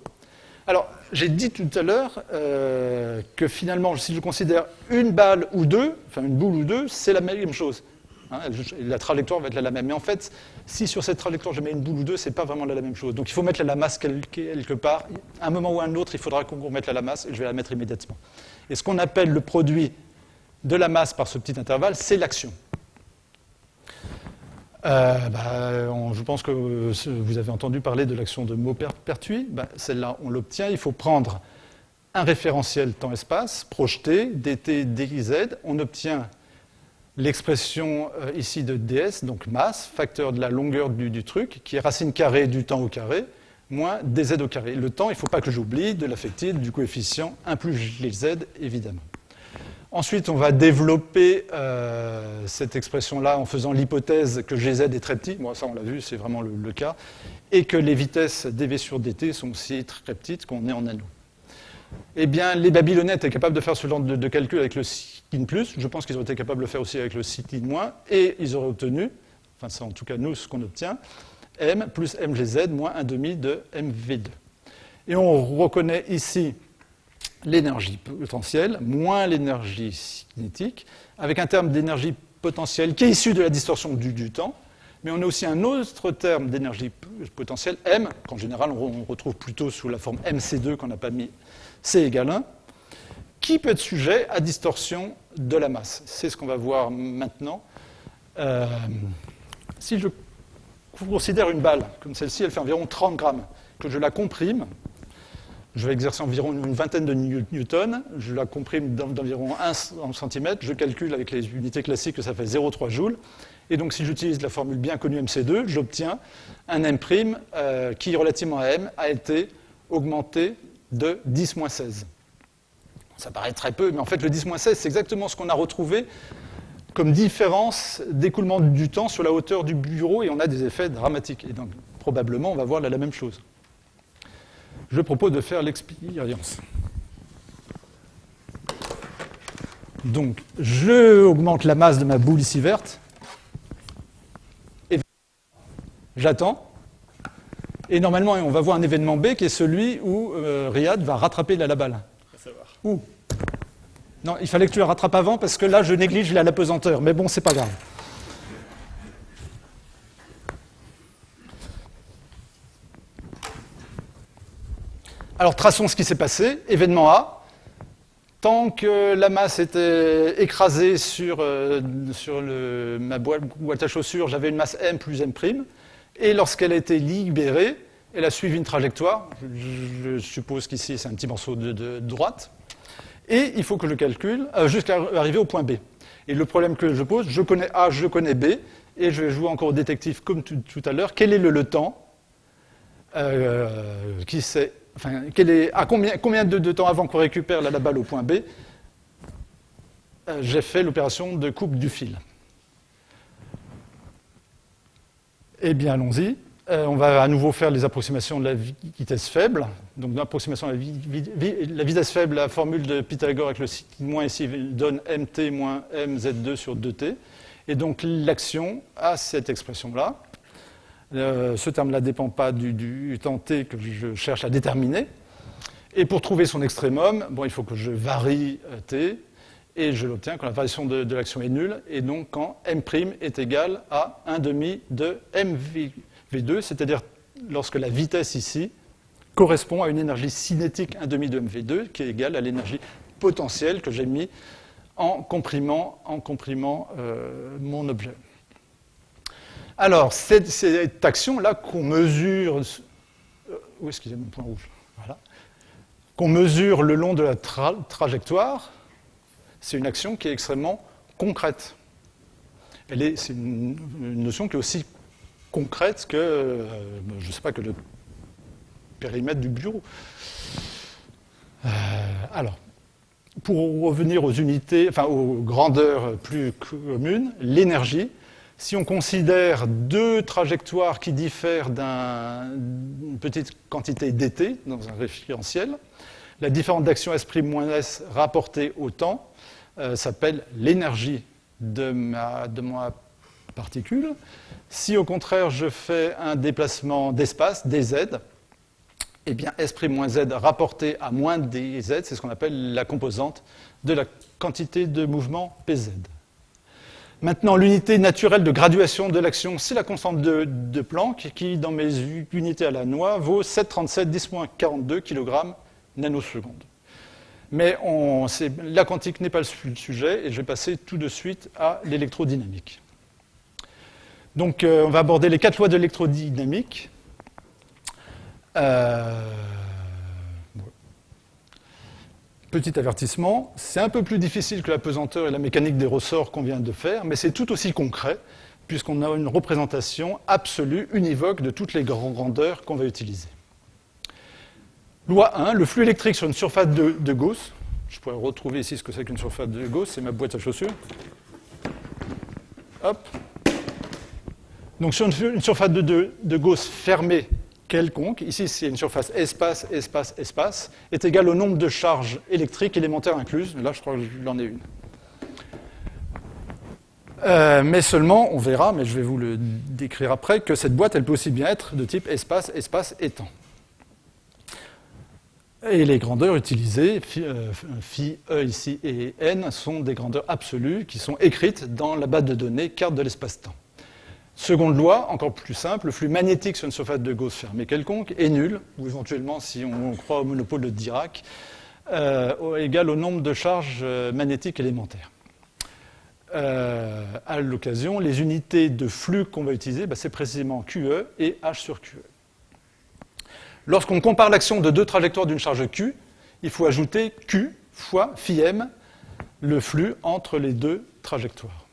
Alors, j'ai dit tout à l'heure que finalement, si je considère une balle ou deux, enfin une boule ou deux, c'est la même chose. Hein, la trajectoire va être la même. Mais en fait, si sur cette trajectoire je mets une boule ou deux, c'est pas vraiment la même chose. Donc il faut mettre la masse quelque part. À un moment ou à un autre, il faudra qu'on mette la masse, et je vais la mettre immédiatement. Et ce qu'on appelle le produit de la masse par ce petit intervalle, c'est l'action. Je pense que vous avez entendu parler de l'action de Maupertuis. Celle-là, on l'obtient. Il faut prendre un référentiel temps-espace, projeté, dt, dz. On obtient l'expression ici de ds, donc masse, facteur de la longueur du truc, qui est racine carrée du temps au carré, moins dz au carré. Le temps, il ne faut pas que j'oublie de l'affecter du coefficient 1 plus les z, évidemment. Ensuite, on va développer cette expression-là en faisant l'hypothèse que Gz est très petit. Bon, ça, on l'a vu, c'est vraiment le cas. Et que les vitesses dv sur dt sont aussi très petites, qu'on est en nano. Eh bien, les Babyloniens étaient capables de faire ce genre de calcul avec le sin plus. Je pense qu'ils auraient été capables de le faire aussi avec le sin moins. Et ils auraient obtenu, enfin, c'est en tout cas nous ce qu'on obtient, m plus mgz moins 1,5 de mv2. Et on reconnaît ici l'énergie potentielle moins l'énergie cinétique, avec un terme d'énergie potentielle qui est issu de la distorsion du temps, mais on a aussi un autre terme d'énergie potentielle, m, qu'en général on retrouve plutôt sous la forme mc2 qu'on n'a pas mis c égale 1, qui peut être sujet à distorsion de la masse. C'est ce qu'on va voir maintenant. Si je considère une balle comme celle-ci, elle fait environ 30 grammes, que je la comprime, je vais exercer environ une vingtaine de newtons, je la comprime d'environ 1 cm, je calcule avec les unités classiques que ça fait 0,3 joules, et donc si j'utilise la formule bien connue MC2, j'obtiens un M' qui, relativement à M, a été augmenté de 10-16. Ça paraît très peu, mais en fait le 10-16, c'est exactement ce qu'on a retrouvé comme différence d'écoulement du temps sur la hauteur du bureau, et on a des effets dramatiques. Et donc probablement on va voir là la même chose. Je propose de faire l'expérience. Donc, je augmente la masse de ma boule ici verte. Et j'attends. Et normalement, on va voir un événement B qui est celui où Riyad va rattraper la balle. Où ? Non, il fallait que tu la rattrapes avant parce que là, je néglige la pesanteur. Mais bon, c'est pas grave. Alors, traçons ce qui s'est passé. Événement A. Tant que la masse était écrasée sur ma boîte à chaussures, j'avais une masse M plus M'. Et lorsqu'elle a été libérée, elle a suivi une trajectoire. Je suppose qu'ici, c'est un petit morceau de droite. Et il faut que je calcule jusqu'à arriver au point B. Et le problème que je pose, je connais A, je connais B, et je vais jouer encore au détective comme tout à l'heure. Quel est le temps qui sait... Enfin, combien de temps avant qu'on récupère la balle au point B, j'ai fait l'opération de coupe du fil. Eh bien, allons-y. On va à nouveau faire les approximations de la vitesse faible. Donc, l'approximation de la vitesse faible, la formule de Pythagore avec le sin moins ici donne mt moins mz2 sur 2t. Et donc, l'action a cette expression-là. Ce terme-là ne dépend pas du temps t que je cherche à déterminer. Et pour trouver son extrémum, il faut que je varie t, et je l'obtiens quand la variation de l'action est nulle, et donc quand m' est égal à 1,5 de mv2, c'est-à-dire lorsque la vitesse ici correspond à une énergie cinétique 1,5 de MV2 qui est égale à l'énergie potentielle que j'ai mis en comprimant mon objet. Alors, cette action-là qu'on mesure... où est-ce qu'il y a mon point rouge? Voilà. Qu'on mesure le long de la trajectoire, c'est une action qui est extrêmement concrète. C'est une notion qui est aussi concrète que, je ne sais pas, que le périmètre du bureau. Alors, pour revenir aux unités, enfin aux grandeurs plus communes, l'énergie, si on considère deux trajectoires qui diffèrent d'une petite quantité dt dans un référentiel, la différence d'action S'-S rapportée au temps s'appelle l'énergie de ma particule. Si au contraire je fais un déplacement d'espace, dz, eh bien S'-Z rapporté à moins dz, c'est ce qu'on appelle la composante de la quantité de mouvement Pz. Maintenant, l'unité naturelle de graduation de l'action, c'est la constante de Planck, qui, dans mes unités à la noix, vaut 737 10-42 kg nanosecondes. Mais la quantique n'est pas le sujet, et je vais passer tout de suite à l'électrodynamique. Donc, on va aborder les 4 lois de l'électrodynamique. Petit avertissement, c'est un peu plus difficile que la pesanteur et la mécanique des ressorts qu'on vient de faire, mais c'est tout aussi concret, puisqu'on a une représentation absolue, univoque, de toutes les grandeurs qu'on va utiliser. Loi 1, le flux électrique sur une surface de Gauss. Je pourrais retrouver ici ce que c'est qu'une surface de Gauss, c'est ma boîte à chaussures. Hop. Donc sur une surface de Gauss fermée quelconque, ici c'est une surface espace, espace, espace, est égale au nombre de charges électriques élémentaires incluses. Là, je crois que j'en ai une. Mais seulement, on verra, mais je vais vous le décrire après, que cette boîte, elle peut aussi bien être de type espace, espace et temps. Et les grandeurs utilisées, phi, E ici et n, sont des grandeurs absolues qui sont écrites dans la base de données carte de l'espace-temps. Seconde loi, encore plus simple, le flux magnétique sur une surface de Gauss fermée quelconque est nul, ou éventuellement, si on croit au monopôle de Dirac, égal au nombre de charges magnétiques élémentaires. À l'occasion, les unités de flux qu'on va utiliser, c'est précisément QE et H sur QE. Lorsqu'on compare l'action de deux trajectoires d'une charge Q, il faut ajouter Q fois phi m, le flux entre les deux trajectoires.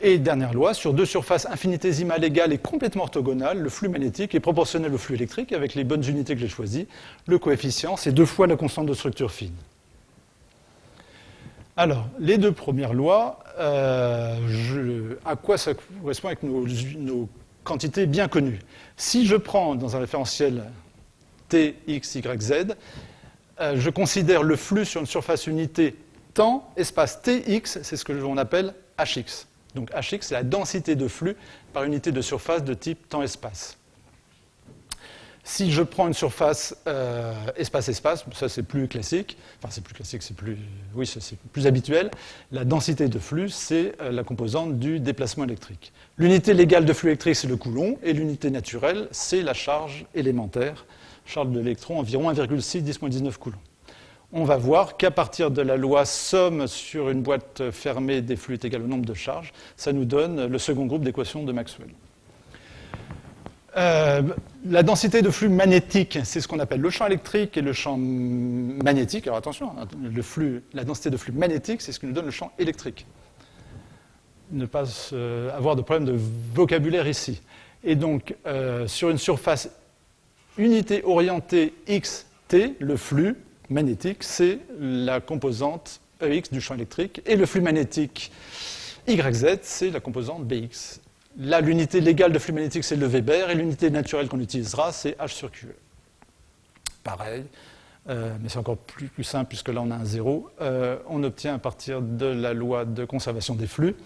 Et dernière loi, sur deux surfaces infinitésimales égales et complètement orthogonales, le flux magnétique est proportionnel au flux électrique avec les bonnes unités que j'ai choisies. Le coefficient, c'est 2 fois la constante de structure fine. Alors, les deux premières lois, à quoi ça correspond avec nos quantités bien connues? Si je prends dans un référentiel T, X, Y, Z, je considère le flux sur une surface unité temps, espace Tx, c'est ce que l'on appelle Hx. Donc Hx, c'est la densité de flux par unité de surface de type temps-espace. Si je prends une surface espace-espace, ça c'est plus classique, enfin c'est plus classique, c'est plus habituel, la densité de flux, c'est la composante du déplacement électrique. L'unité légale de flux électrique, c'est le coulomb, et l'unité naturelle, c'est la charge élémentaire, charge de l'électron, environ 1,6 10-19 coulombs. On va voir qu'à partir de la loi somme sur une boîte fermée des flux est égal au nombre de charges, ça nous donne le second groupe d'équations de Maxwell. La densité de flux magnétique, c'est ce qu'on appelle le champ électrique et le champ magnétique. Alors attention, la densité de flux magnétique, c'est ce qui nous donne le champ électrique. Ne pas avoir de problème de vocabulaire ici. Et donc, sur une surface unité orientée xt, le flux magnétique, c'est la composante EX du champ électrique, et le flux magnétique YZ, c'est la composante BX. Là, l'unité légale de flux magnétique, c'est le Weber, et l'unité naturelle qu'on utilisera, c'est H sur QE. Pareil, mais c'est encore plus simple, puisque là, on a un zéro. On obtient à partir de la loi de conservation des flux,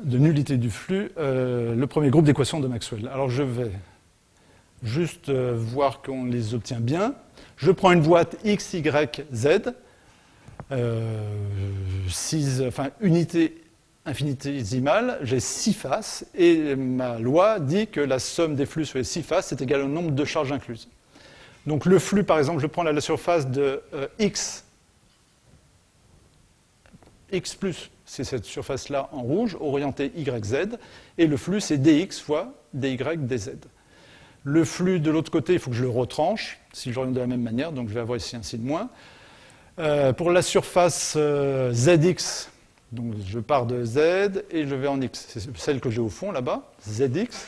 de nullité du flux, le premier groupe d'équations de Maxwell. Alors, je vais juste voir qu'on les obtient bien. Je prends une boîte X, Y, Z, unité infinitésimale, j'ai 6 faces, et ma loi dit que la somme des flux sur les 6 faces est égale au nombre de charges incluses. Donc le flux, par exemple, je prends la surface de x plus, c'est cette surface-là en rouge, orientée YZ, et le flux, c'est dx fois dy dz. Le flux de l'autre côté, il faut que je le retranche, si je l'oriente de la même manière, donc je vais avoir ici un signe moins. Pour la surface zx, donc je pars de z et je vais en x, c'est celle que j'ai au fond là-bas, zx.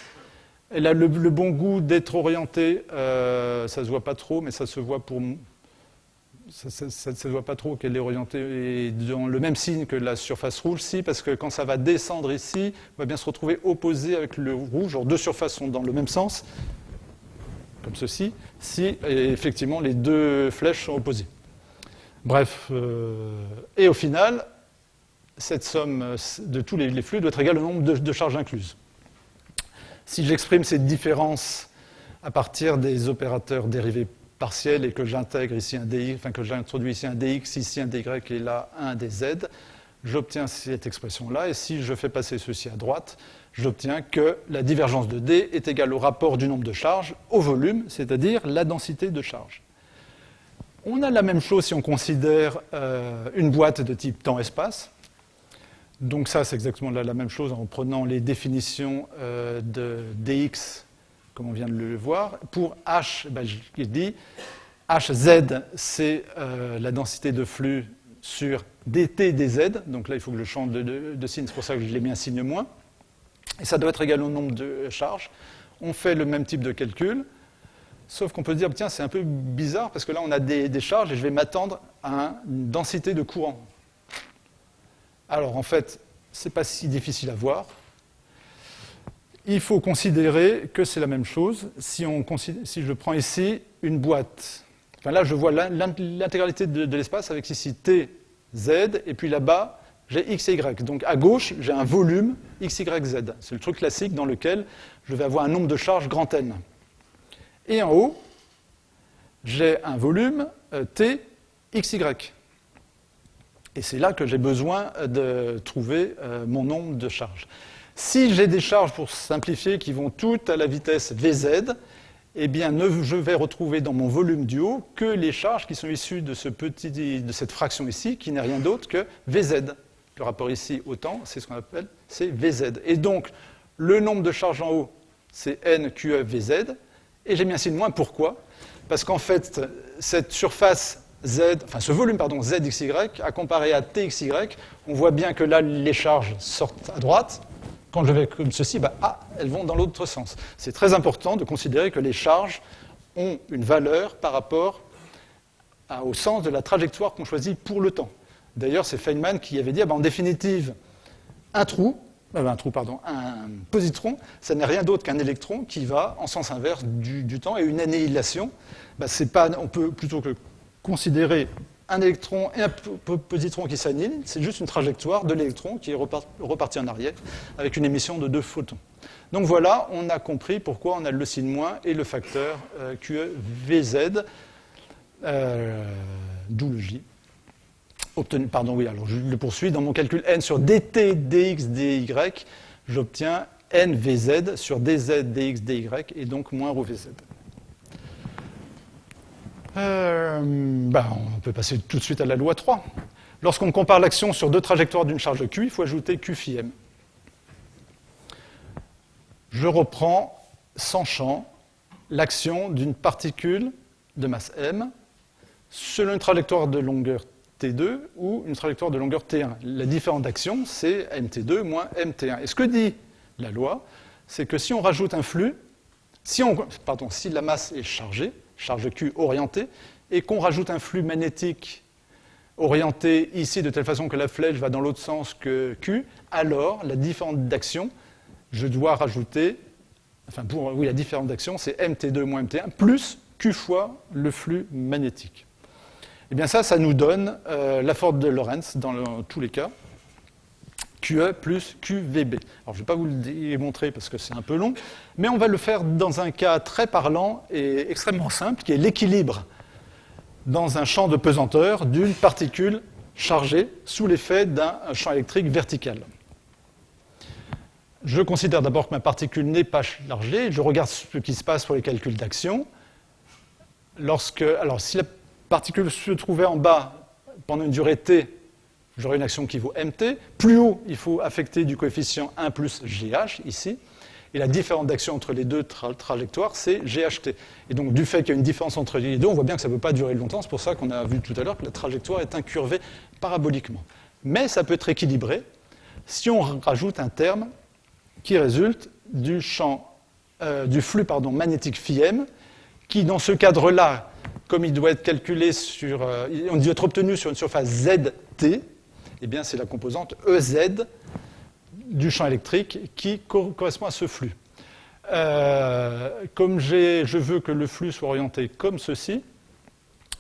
Elle a le bon goût d'être orientée, ça se voit pas trop, mais ça se voit pour... Ça se voit pas trop qu'elle est orientée dans le même signe que la surface rouge, si, parce que quand ça va descendre ici, on va bien se retrouver opposé avec le rouge, genre deux surfaces sont dans le même sens, comme ceci, si effectivement les deux flèches sont opposées. Bref, et au final, cette somme de tous les flux doit être égale au nombre de charges incluses. Si j'exprime cette différence à partir des opérateurs dérivés partiels et que j'intègre ici un dx, enfin que j'introduis ici un dx, ici un dy et là un dz, j'obtiens cette expression-là, et si je fais passer ceci à droite, j'obtiens que la divergence de d est égale au rapport du nombre de charges au volume, c'est-à-dire la densité de charge. On a la même chose si on considère une boîte de type temps-espace. Donc ça, c'est exactement la même chose en prenant les définitions de dx, comme on vient de le voir. Pour h, je dis, hz, c'est la densité de flux sur dt dz. Donc là, il faut que je change de signe, c'est pour ça que je l'ai mis un signe moins. Et ça doit être égal au nombre de charges. On fait le même type de calcul, sauf qu'on peut se dire, tiens, c'est un peu bizarre, parce que là, on a des charges et je vais m'attendre à une densité de courant. Alors, en fait, ce n'est pas si difficile à voir. Il faut considérer que c'est la même chose. Si je prends ici une boîte, enfin là, je vois l'intégralité de l'espace avec ici t, z, et puis là-bas, j'ai x et y. Donc, à gauche, j'ai un volume x, y, z. C'est le truc classique dans lequel je vais avoir un nombre de charges grand N. Et en haut, j'ai un volume t, x, y. Et c'est là que j'ai besoin de trouver mon nombre de charges. Si j'ai des charges, pour simplifier, qui vont toutes à la vitesse Vz, eh bien, je vais retrouver dans mon volume du haut que les charges qui sont issues de cette fraction ici, qui n'est rien d'autre que Vz. Le rapport ici au temps, c'est ce qu'on appelle, c'est Vz. Et donc, le nombre de charges en haut, c'est NQE Vz. Et j'ai mis un signe moins, pourquoi ? Parce qu'en fait, cette surface ce volume ZXY, à comparer à TXY, on voit bien que là, les charges sortent à droite. Quand je vais comme ceci, elles vont dans l'autre sens. C'est très important de considérer que les charges ont une valeur par rapport au sens de la trajectoire qu'on choisit pour le temps. D'ailleurs, c'est Feynman qui avait dit, en définitive, un positron, ça n'est rien d'autre qu'un électron qui va en sens inverse du temps, et une annihilation, on peut plutôt que considérer un électron et un positron qui s'annihilent, c'est juste une trajectoire de l'électron qui est reparti en arrière avec une émission de 2 photons. Donc voilà, on a compris pourquoi on a le signe moins et le facteur QE-VZ, d'où le J. Alors je le poursuis. Dans mon calcul n sur dt, dx, dy, j'obtiens n vz sur dz, dx, dy, et donc moins ρ vz. On peut passer tout de suite à la loi 3. Lorsqu'on compare l'action sur deux trajectoires d'une charge Q, il faut ajouter Q phi m. Je reprends sans champ l'action d'une particule de masse m selon une trajectoire de longueur T2 ou une trajectoire de longueur T1. La différence d'action, c'est mt2 moins mt1. Et ce que dit la loi, c'est que si on rajoute un flux, si la masse est chargée, charge Q orientée, et qu'on rajoute un flux magnétique orienté ici de telle façon que la flèche va dans l'autre sens que Q, alors la différence d'action, je dois rajouter, la différence d'action, c'est mt2 moins mt1 plus Q fois le flux magnétique. Et bien ça nous donne la force de Lorentz dans tous les cas, QE plus QVB. Alors je ne vais pas vous le démontrer parce que c'est un peu long, mais on va le faire dans un cas très parlant et extrêmement simple, qui est l'équilibre dans un champ de pesanteur d'une particule chargée sous l'effet d'un champ électrique vertical. je considère d'abord que ma particule n'est pas chargée, je regarde ce qui se passe pour les calculs d'action. Alors, si la particule se trouvait en bas pendant une durée t, j'aurai une action qui vaut mt. Plus haut, il faut affecter du coefficient 1 plus gh, ici. Et la différence d'action entre les deux trajectoires, c'est GHT. Et donc, du fait qu'il y a une différence entre les deux, on voit bien que ça ne peut pas durer longtemps. C'est pour ça qu'on a vu tout à l'heure que la trajectoire est incurvée paraboliquement. Mais ça peut être équilibré si on rajoute un terme qui résulte du flux magnétique φm, qui, dans ce cadre-là, comme il doit être calculé on doit être obtenu sur une surface ZT, eh bien, c'est la composante EZ du champ électrique qui correspond à ce flux. Comme je veux que le flux soit orienté comme ceci,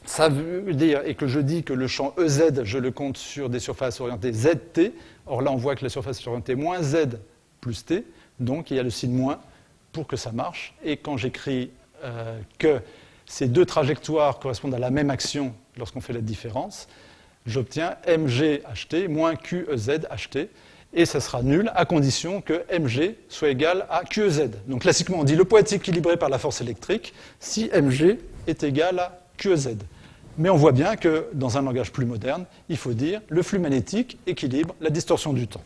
ça veut dire, et que je dis que le champ EZ, je le compte sur des surfaces orientées ZT, or là on voit que la surface est orientée moins Z plus T, donc il y a le signe moins pour que ça marche, et quand j'écris que ces deux trajectoires correspondent à la même action lorsqu'on fait la différence, j'obtiens MGHT moins QEZHT, et ça sera nul à condition que Mg soit égal à QEZ. Donc classiquement, on dit le poids est équilibré par la force électrique si Mg est égal à QEZ. Mais on voit bien que dans un langage plus moderne, il faut dire le flux magnétique équilibre la distorsion du temps.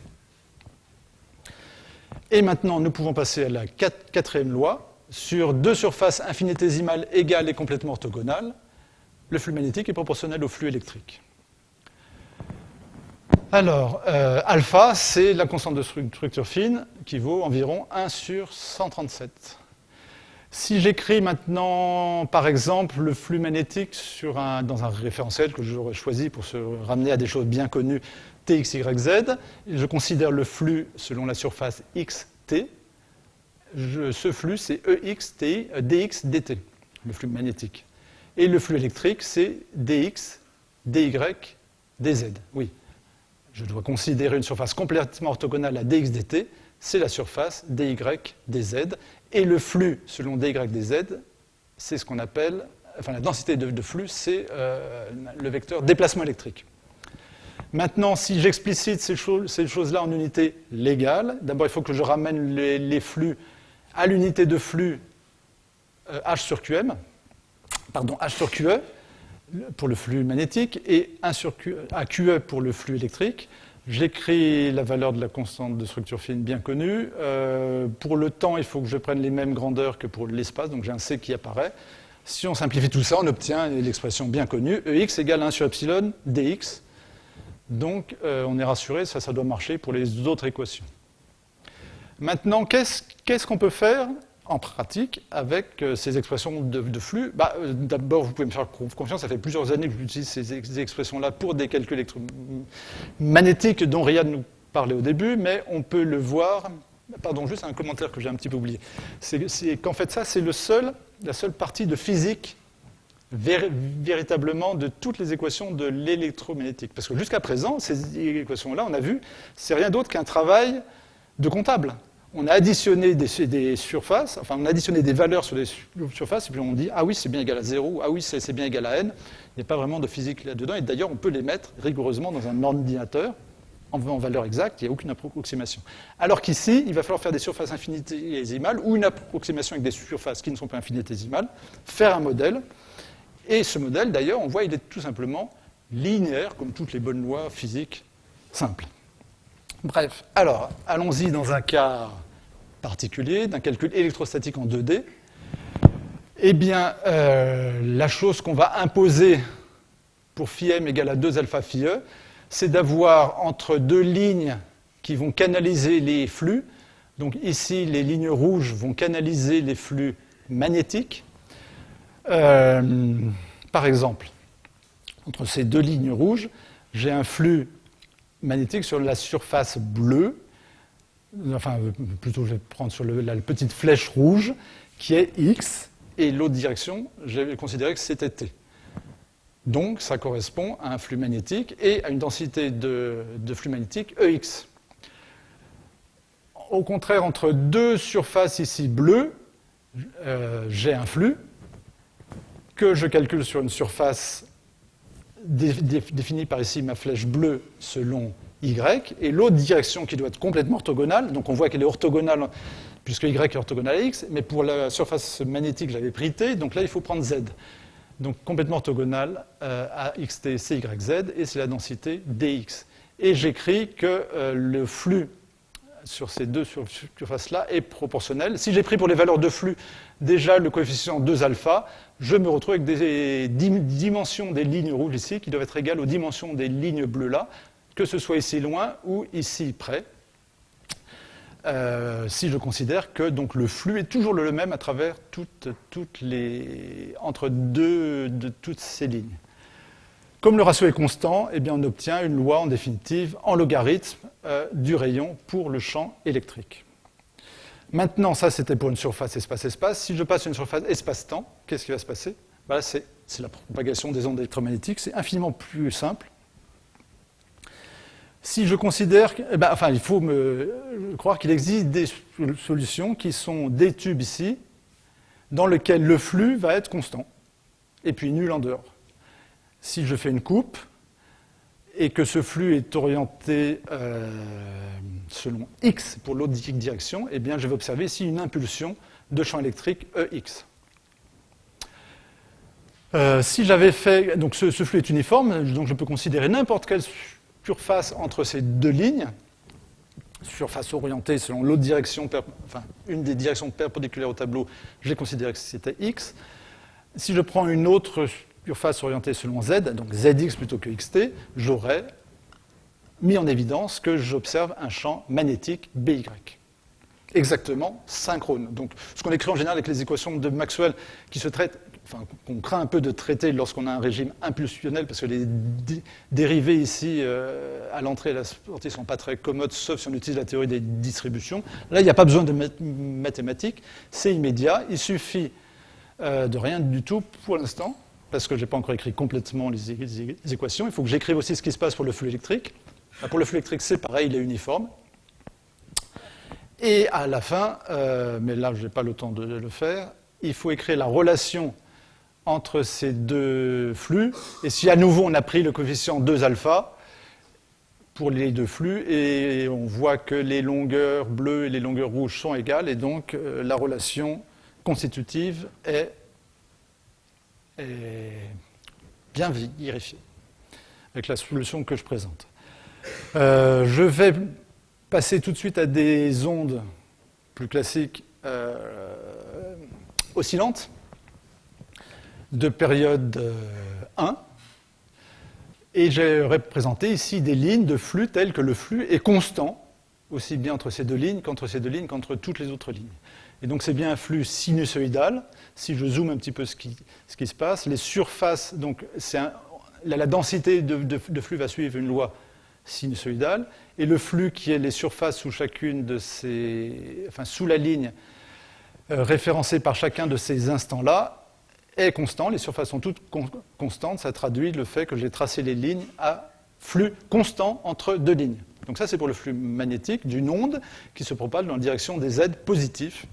Et maintenant, nous pouvons passer à la quatrième loi. Sur deux surfaces infinitésimales égales et complètement orthogonales, le flux magnétique est proportionnel au flux électrique. Alors, alpha, c'est la constante de structure fine qui vaut environ 1 sur 137. Si j'écris maintenant, par exemple, le flux magnétique dans un référentiel que j'aurais choisi pour se ramener à des choses bien connues, Tx, Y, Z, je considère le flux selon la surface xt. Ce flux, c'est Ex, dx, dt, le flux magnétique. Et le flux électrique, c'est dx, dy, dz. Oui. Je dois considérer une surface complètement orthogonale à dx dt, c'est la surface dy dz, et le flux selon dy dz, c'est ce qu'on appelle, enfin la densité de flux, c'est le vecteur déplacement électrique. Maintenant, si j'explicite ces choses-là en unités légales, d'abord il faut que je ramène les flux à l'unité de flux h sur qe pour le flux magnétique et 1 sur à QE pour le flux électrique. J'écris la valeur de la constante de structure fine bien connue. Pour le temps, il faut que je prenne les mêmes grandeurs que pour l'espace, donc j'ai un C qui apparaît. Si on simplifie tout ça, on obtient l'expression bien connue, Ex égale 1 sur epsilon dx. Donc on est rassuré, ça doit marcher pour les autres équations. Maintenant, qu'est-ce qu'on peut faire en pratique avec ces expressions de flux? D'abord, vous pouvez me faire confiance, ça fait plusieurs années que j'utilise ces expressions-là pour des calculs électromagnétiques dont Riyad nous parlait au début, mais on peut le voir. Pardon, juste un commentaire que j'ai un petit peu oublié. C'est qu'en fait, ça, c'est la seule partie de physique véritablement de toutes les équations de l'électromagnétique. Parce que jusqu'à présent, ces équations-là, on a vu, c'est rien d'autre qu'un travail de comptable. On a additionné des surfaces, enfin on a additionné des valeurs sur des surfaces, et puis on dit « Ah oui, c'est bien égal à 0 »,« Ah oui, c'est bien égal à n ». Il n'y a pas vraiment de physique là-dedans, et d'ailleurs on peut les mettre rigoureusement dans un ordinateur en valeur exacte, il n'y a aucune approximation. Alors qu'ici, il va falloir faire des surfaces infinitésimales ou une approximation avec des surfaces qui ne sont pas infinitésimales, faire un modèle, et ce modèle, d'ailleurs, on voit, il est tout simplement linéaire, comme toutes les bonnes lois physiques simples. Bref, alors, allons-y dans un cas particulier, d'un calcul électrostatique en 2D. Eh bien, la chose qu'on va imposer pour phi m égale à 2 alpha phi e, c'est d'avoir entre deux lignes qui vont canaliser les flux. Donc ici, les lignes rouges vont canaliser les flux magnétiques. Par exemple, entre ces deux lignes rouges, j'ai un flux magnétique sur la surface bleue, enfin plutôt je vais prendre sur la petite flèche rouge qui est X, et l'autre direction, j'ai considéré que c'était T. Donc ça correspond à un flux magnétique et à une densité de flux magnétique EX. Au contraire, entre deux surfaces ici bleues, j'ai un flux que je calcule sur une surface définie par ici ma flèche bleue selon Y, et l'autre direction qui doit être complètement orthogonale, donc on voit qu'elle est orthogonale puisque Y est orthogonale à X, mais pour la surface magnétique, j'avais pris T, donc là il faut prendre Z. Donc complètement orthogonale à XT, c'est YZ, et c'est la densité dx. Et j'écris que le flux sur ces deux surfaces-là est proportionnel. Si j'ai pris pour les valeurs de flux déjà le coefficient 2α, je me retrouve avec des dimensions des lignes rouges ici qui doivent être égales aux dimensions des lignes bleues là, que ce soit ici loin ou ici près. Si je considère que donc, le flux est toujours le même à travers entre toutes ces lignes. Comme le ratio est constant, eh bien, on obtient une loi en définitive en logarithme du rayon pour le champ électrique. Maintenant, ça c'était pour une surface espace-espace. Si je passe une surface espace-temps, qu'est-ce qui va se passer? Là, c'est la propagation des ondes électromagnétiques, c'est infiniment plus simple. Si je considère, il faut croire qu'il existe des solutions qui sont des tubes ici, dans lesquels le flux va être constant, et puis nul en dehors. Si je fais une coupe, et que ce flux est orienté selon x pour l'autre direction, eh bien je vais observer ici une impulsion de champ électrique EX. Si j'avais fait, donc ce flux est uniforme, donc je peux considérer n'importe quelle surface entre ces deux lignes, surface orientée selon l'autre direction, une des directions perpendiculaires au tableau, j'ai considéré que c'était x. Si je prends une autre surface orientée selon z, donc zx plutôt que xt, j'aurais mis en évidence que j'observe un champ magnétique BY. Exactement synchrone. Donc, ce qu'on écrit en général avec les équations de Maxwell qui se traitent, qu'on craint un peu de traiter lorsqu'on a un régime impulsionnel, parce que les dérivés ici, à l'entrée et à la sortie, ne sont pas très commodes, sauf si on utilise la théorie des distributions. Là, il n'y a pas besoin de mathématiques, c'est immédiat. Il suffit de rien du tout pour l'instant, parce que je n'ai pas encore écrit complètement les équations. Il faut que j'écrive aussi ce qui se passe pour le flux électrique. Pour le flux électrique, c'est pareil, il est uniforme. Et à la fin, mais là je n'ai pas le temps de le faire, il faut écrire la relation entre ces deux flux. Et si à nouveau on a pris le coefficient 2α pour les deux flux, et on voit que les longueurs bleues et les longueurs rouges sont égales, et donc la relation constitutive est bien vérifiée avec la solution que je présente. Je vais passer tout de suite à des ondes plus classiques oscillantes de période 1. Et j'ai représenté ici des lignes de flux telles que le flux est constant, aussi bien entre ces deux lignes qu'entre toutes les autres lignes. Et donc c'est bien un flux sinusoïdal. Si je zoome un petit peu ce qui se passe, les surfaces, donc la densité de flux va suivre une loi sinusoïdale, et le flux qui est les surfaces sous chacune de ces, sous la ligne référencée par chacun de ces instants-là est constant. Les surfaces sont toutes constantes. Ça traduit le fait que j'ai tracé les lignes à flux constant entre deux lignes. Donc ça, c'est pour le flux magnétique d'une onde qui se propage dans la direction des Z positifs.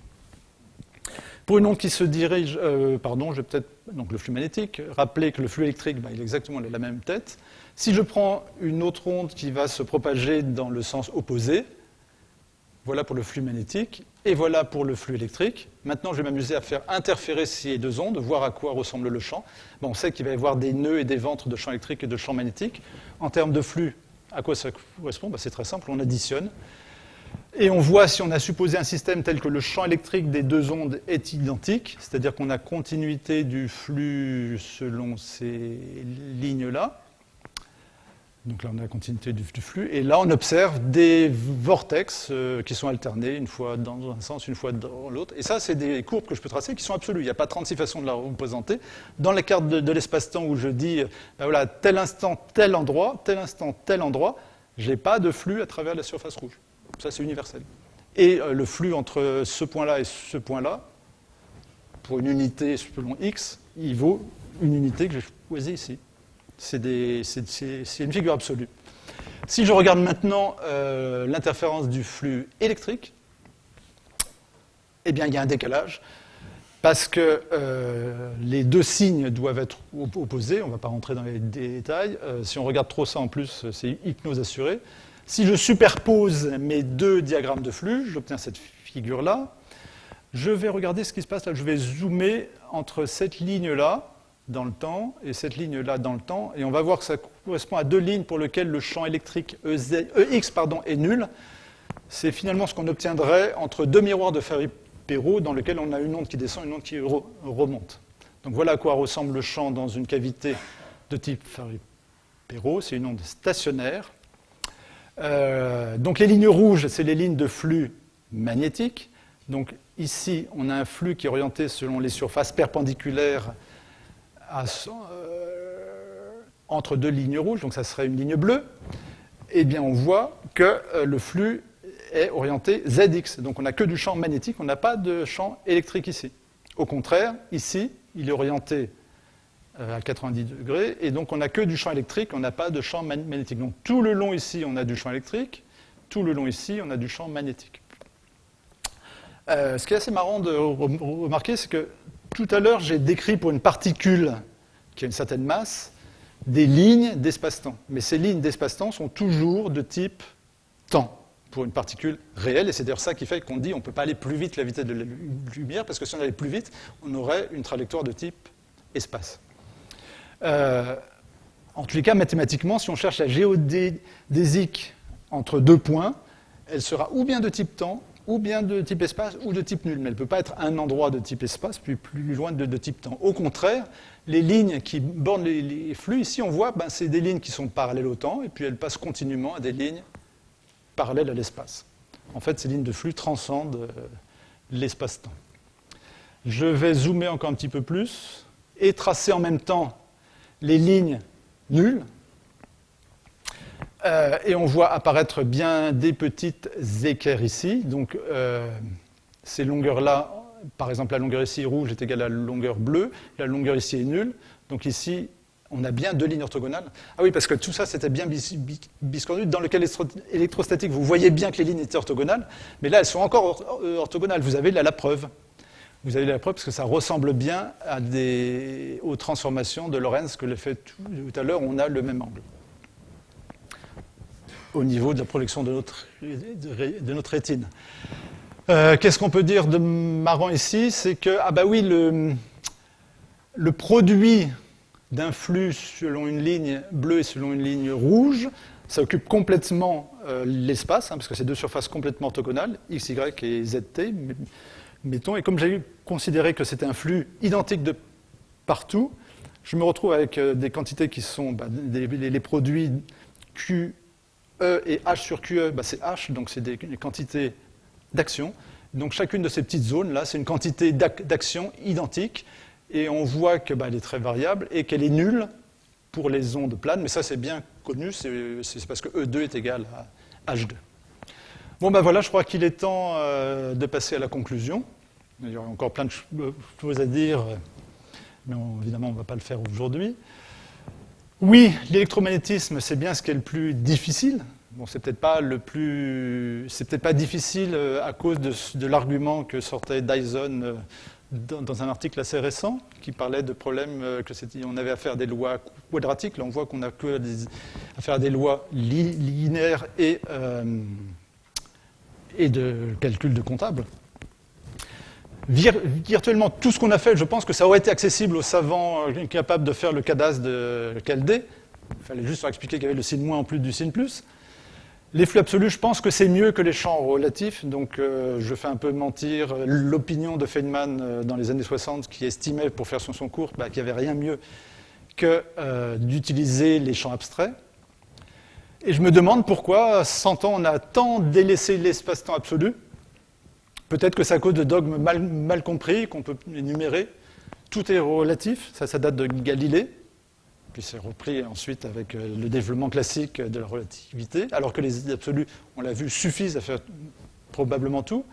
Pour une onde qui se dirige, je vais peut-être, donc le flux magnétique, rappeler que le flux électrique, il est exactement la même tête. Si je prends une autre onde qui va se propager dans le sens opposé, voilà pour le flux magnétique, et voilà pour le flux électrique. Maintenant, je vais m'amuser à faire interférer ces deux ondes, voir à quoi ressemble le champ. On sait qu'il va y avoir des nœuds et des ventres de champ électrique et de champ magnétique. En termes de flux, à quoi ça correspond? C'est très simple, on additionne. Et on voit, si on a supposé un système tel que le champ électrique des deux ondes est identique, c'est-à-dire qu'on a continuité du flux selon ces lignes-là. Donc là, on a la continuité du flux. Et là, on observe des vortex qui sont alternés, une fois dans un sens, une fois dans l'autre. Et ça, c'est des courbes que je peux tracer qui sont absolues. Il n'y a pas 36 façons de la représenter. Dans la carte de l'espace-temps où je dis, voilà, tel instant, tel endroit, je n'ai pas de flux à travers la surface rouge. Ça, c'est universel. Et le flux entre ce point-là et ce point-là, pour une unité selon x, il vaut une unité que j'ai choisie ici. C'est une figure absolue. Si je regarde maintenant l'interférence du flux électrique, eh bien, il y a un décalage, parce que les deux signes doivent être opposés. On ne va pas rentrer dans les détails. Si on regarde trop ça en plus, c'est hypnose assurée. Si je superpose mes deux diagrammes de flux, j'obtiens cette figure-là. Je vais regarder ce qui se passe là. Je vais zoomer entre cette ligne-là dans le temps et cette ligne-là dans le temps. Et on va voir que ça correspond à deux lignes pour lesquelles le champ électrique EX est nul. C'est finalement ce qu'on obtiendrait entre deux miroirs de Fabry-Perot dans lesquels on a une onde qui descend et une onde qui remonte. Donc voilà à quoi ressemble le champ dans une cavité de type Fabry-Perot. C'est une onde stationnaire. Donc les lignes rouges, c'est les lignes de flux magnétiques. Donc ici, on a un flux qui est orienté selon les surfaces perpendiculaires entre deux lignes rouges, donc ça serait une ligne bleue. Eh bien, on voit que le flux est orienté ZX. Donc on n'a que du champ magnétique, on n'a pas de champ électrique ici. Au contraire, ici, il est orienté à 90 degrés, et donc on n'a que du champ électrique, on n'a pas de champ magnétique. Donc tout le long ici, on a du champ électrique, tout le long ici, on a du champ magnétique. Ce qui est assez marrant de remarquer, c'est que tout à l'heure, j'ai décrit pour une particule qui a une certaine masse, des lignes d'espace-temps. Mais ces lignes d'espace-temps sont toujours de type temps pour une particule réelle, et c'est d'ailleurs ça qui fait qu'on dit qu'on ne peut pas aller plus vite que la vitesse de la lumière, parce que si on allait plus vite, on aurait une trajectoire de type espace. En tous les cas, mathématiquement, si on cherche la géodésique entre deux points, elle sera ou bien de type temps, ou bien de type espace, ou de type nul. Mais elle ne peut pas être un endroit de type espace, puis plus loin de type temps. Au contraire, les lignes qui bordent les flux, ici, on voit, c'est des lignes qui sont parallèles au temps, et puis elles passent continuellement à des lignes parallèles à l'espace. En fait, ces lignes de flux transcendent l'espace-temps. Je vais zoomer encore un petit peu plus, et tracer en même temps les lignes nulles. Et on voit apparaître bien des petites équerres ici. Donc, ces longueurs-là, par exemple, la longueur ici rouge est égale à la longueur bleue, la longueur ici est nulle. Donc ici, on a bien deux lignes orthogonales. Ah oui, parce que tout ça, c'était bien biscornu. Dans le cas électrostatique, vous voyez bien que les lignes étaient orthogonales, mais là, elles sont encore orthogonales. Vous avez là la preuve. Vous avez la preuve parce que ça ressemble bien aux transformations de Lorentz que j'ai fait tout à l'heure. On a le même angle au niveau de la projection de notre rétine. Qu'est-ce qu'on peut dire de marrant ici? C'est que, le produit d'un flux selon une ligne bleue et selon une ligne rouge, ça occupe complètement l'espace, parce que c'est deux surfaces complètement orthogonales, x, y et zt, mettons. Et comme j'ai considéré que c'était un flux identique de partout, je me retrouve avec des quantités qui sont les produits Q, E et H sur QE, c'est H, donc c'est des quantités d'action. Donc chacune de ces petites zones-là, c'est une quantité d'action identique, et on voit qu'elle est très variable et qu'elle est nulle pour les ondes planes, mais ça c'est bien connu, c'est parce que E2 est égal à H2. Bon voilà, je crois qu'il est temps de passer à la conclusion. Il y aura encore plein de choses à dire, mais évidemment on ne va pas le faire aujourd'hui. Oui, l'électromagnétisme, c'est bien ce qui est le plus difficile. Bon, c'est peut-être pas difficile à cause de l'argument que sortait Dyson dans un article assez récent, qui parlait de problèmes on avait affaire à des lois quadratiques. Là, on voit qu'on a que affaire à des lois linéaires et de calcul de comptable. Virtuellement, tout ce qu'on a fait, je pense que ça aurait été accessible aux savants capables de faire le cadastre de Caldé. Il fallait juste leur expliquer qu'il y avait le signe moins en plus du signe plus. Les flux absolus, je pense que c'est mieux que les champs relatifs. Donc, je fais un peu mentir l'opinion de Feynman dans les années 60, qui estimait, pour faire son cours, qu'il n'y avait rien mieux que d'utiliser les champs abstraits. Et je me demande pourquoi, 100 ans, on a tant délaissé l'espace-temps absolu. Peut-être que c'est à cause de dogmes mal compris, qu'on peut énumérer. Tout est relatif, ça date de Galilée, puis c'est repris ensuite avec le développement classique de la relativité, alors que les idées absolues, on l'a vu, suffisent à faire probablement tout.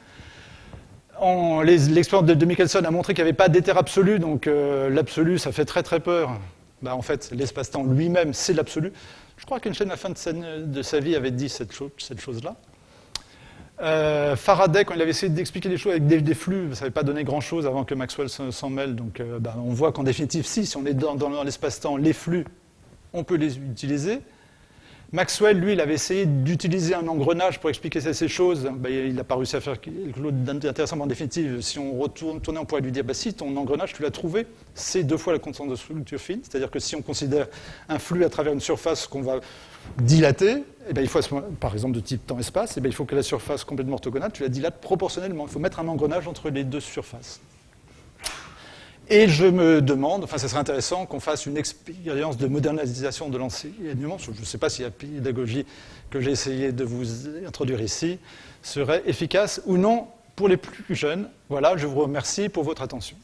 L'expérience de Michelson a montré qu'il n'y avait pas d'éther absolu, donc l'absolu, ça fait très très peur. En fait, l'espace-temps lui-même, c'est l'absolu. Je crois qu'Einstein, à la fin de sa vie, avait dit cette chose-là. Faraday, quand il avait essayé d'expliquer les choses avec des flux, ça n'avait pas donné grand-chose avant que Maxwell s'en mêle. Donc, on voit qu'en définitive, si on est dans l'espace-temps, les flux, on peut les utiliser. Maxwell, lui, il avait essayé d'utiliser un engrenage pour expliquer ces choses. Ben, il n'a pas réussi à faire quelque chose d'intéressant. En définitive, si on tournait, on pourrait lui dire, si ton engrenage, tu l'as trouvé, c'est 2 fois la constante de structure fine. C'est-à-dire que si on considère un flux à travers une surface qu'on va dilater, il faut, par exemple de type temps-espace, il faut que la surface complètement orthogonale, tu la dilates proportionnellement. Il faut mettre un engrenage entre les 2 surfaces. Et je me demande, ça serait intéressant qu'on fasse une expérience de modernisation de l'enseignement. Je ne sais pas si la pédagogie que j'ai essayé de vous introduire ici serait efficace ou non pour les plus jeunes. Voilà, je vous remercie pour votre attention.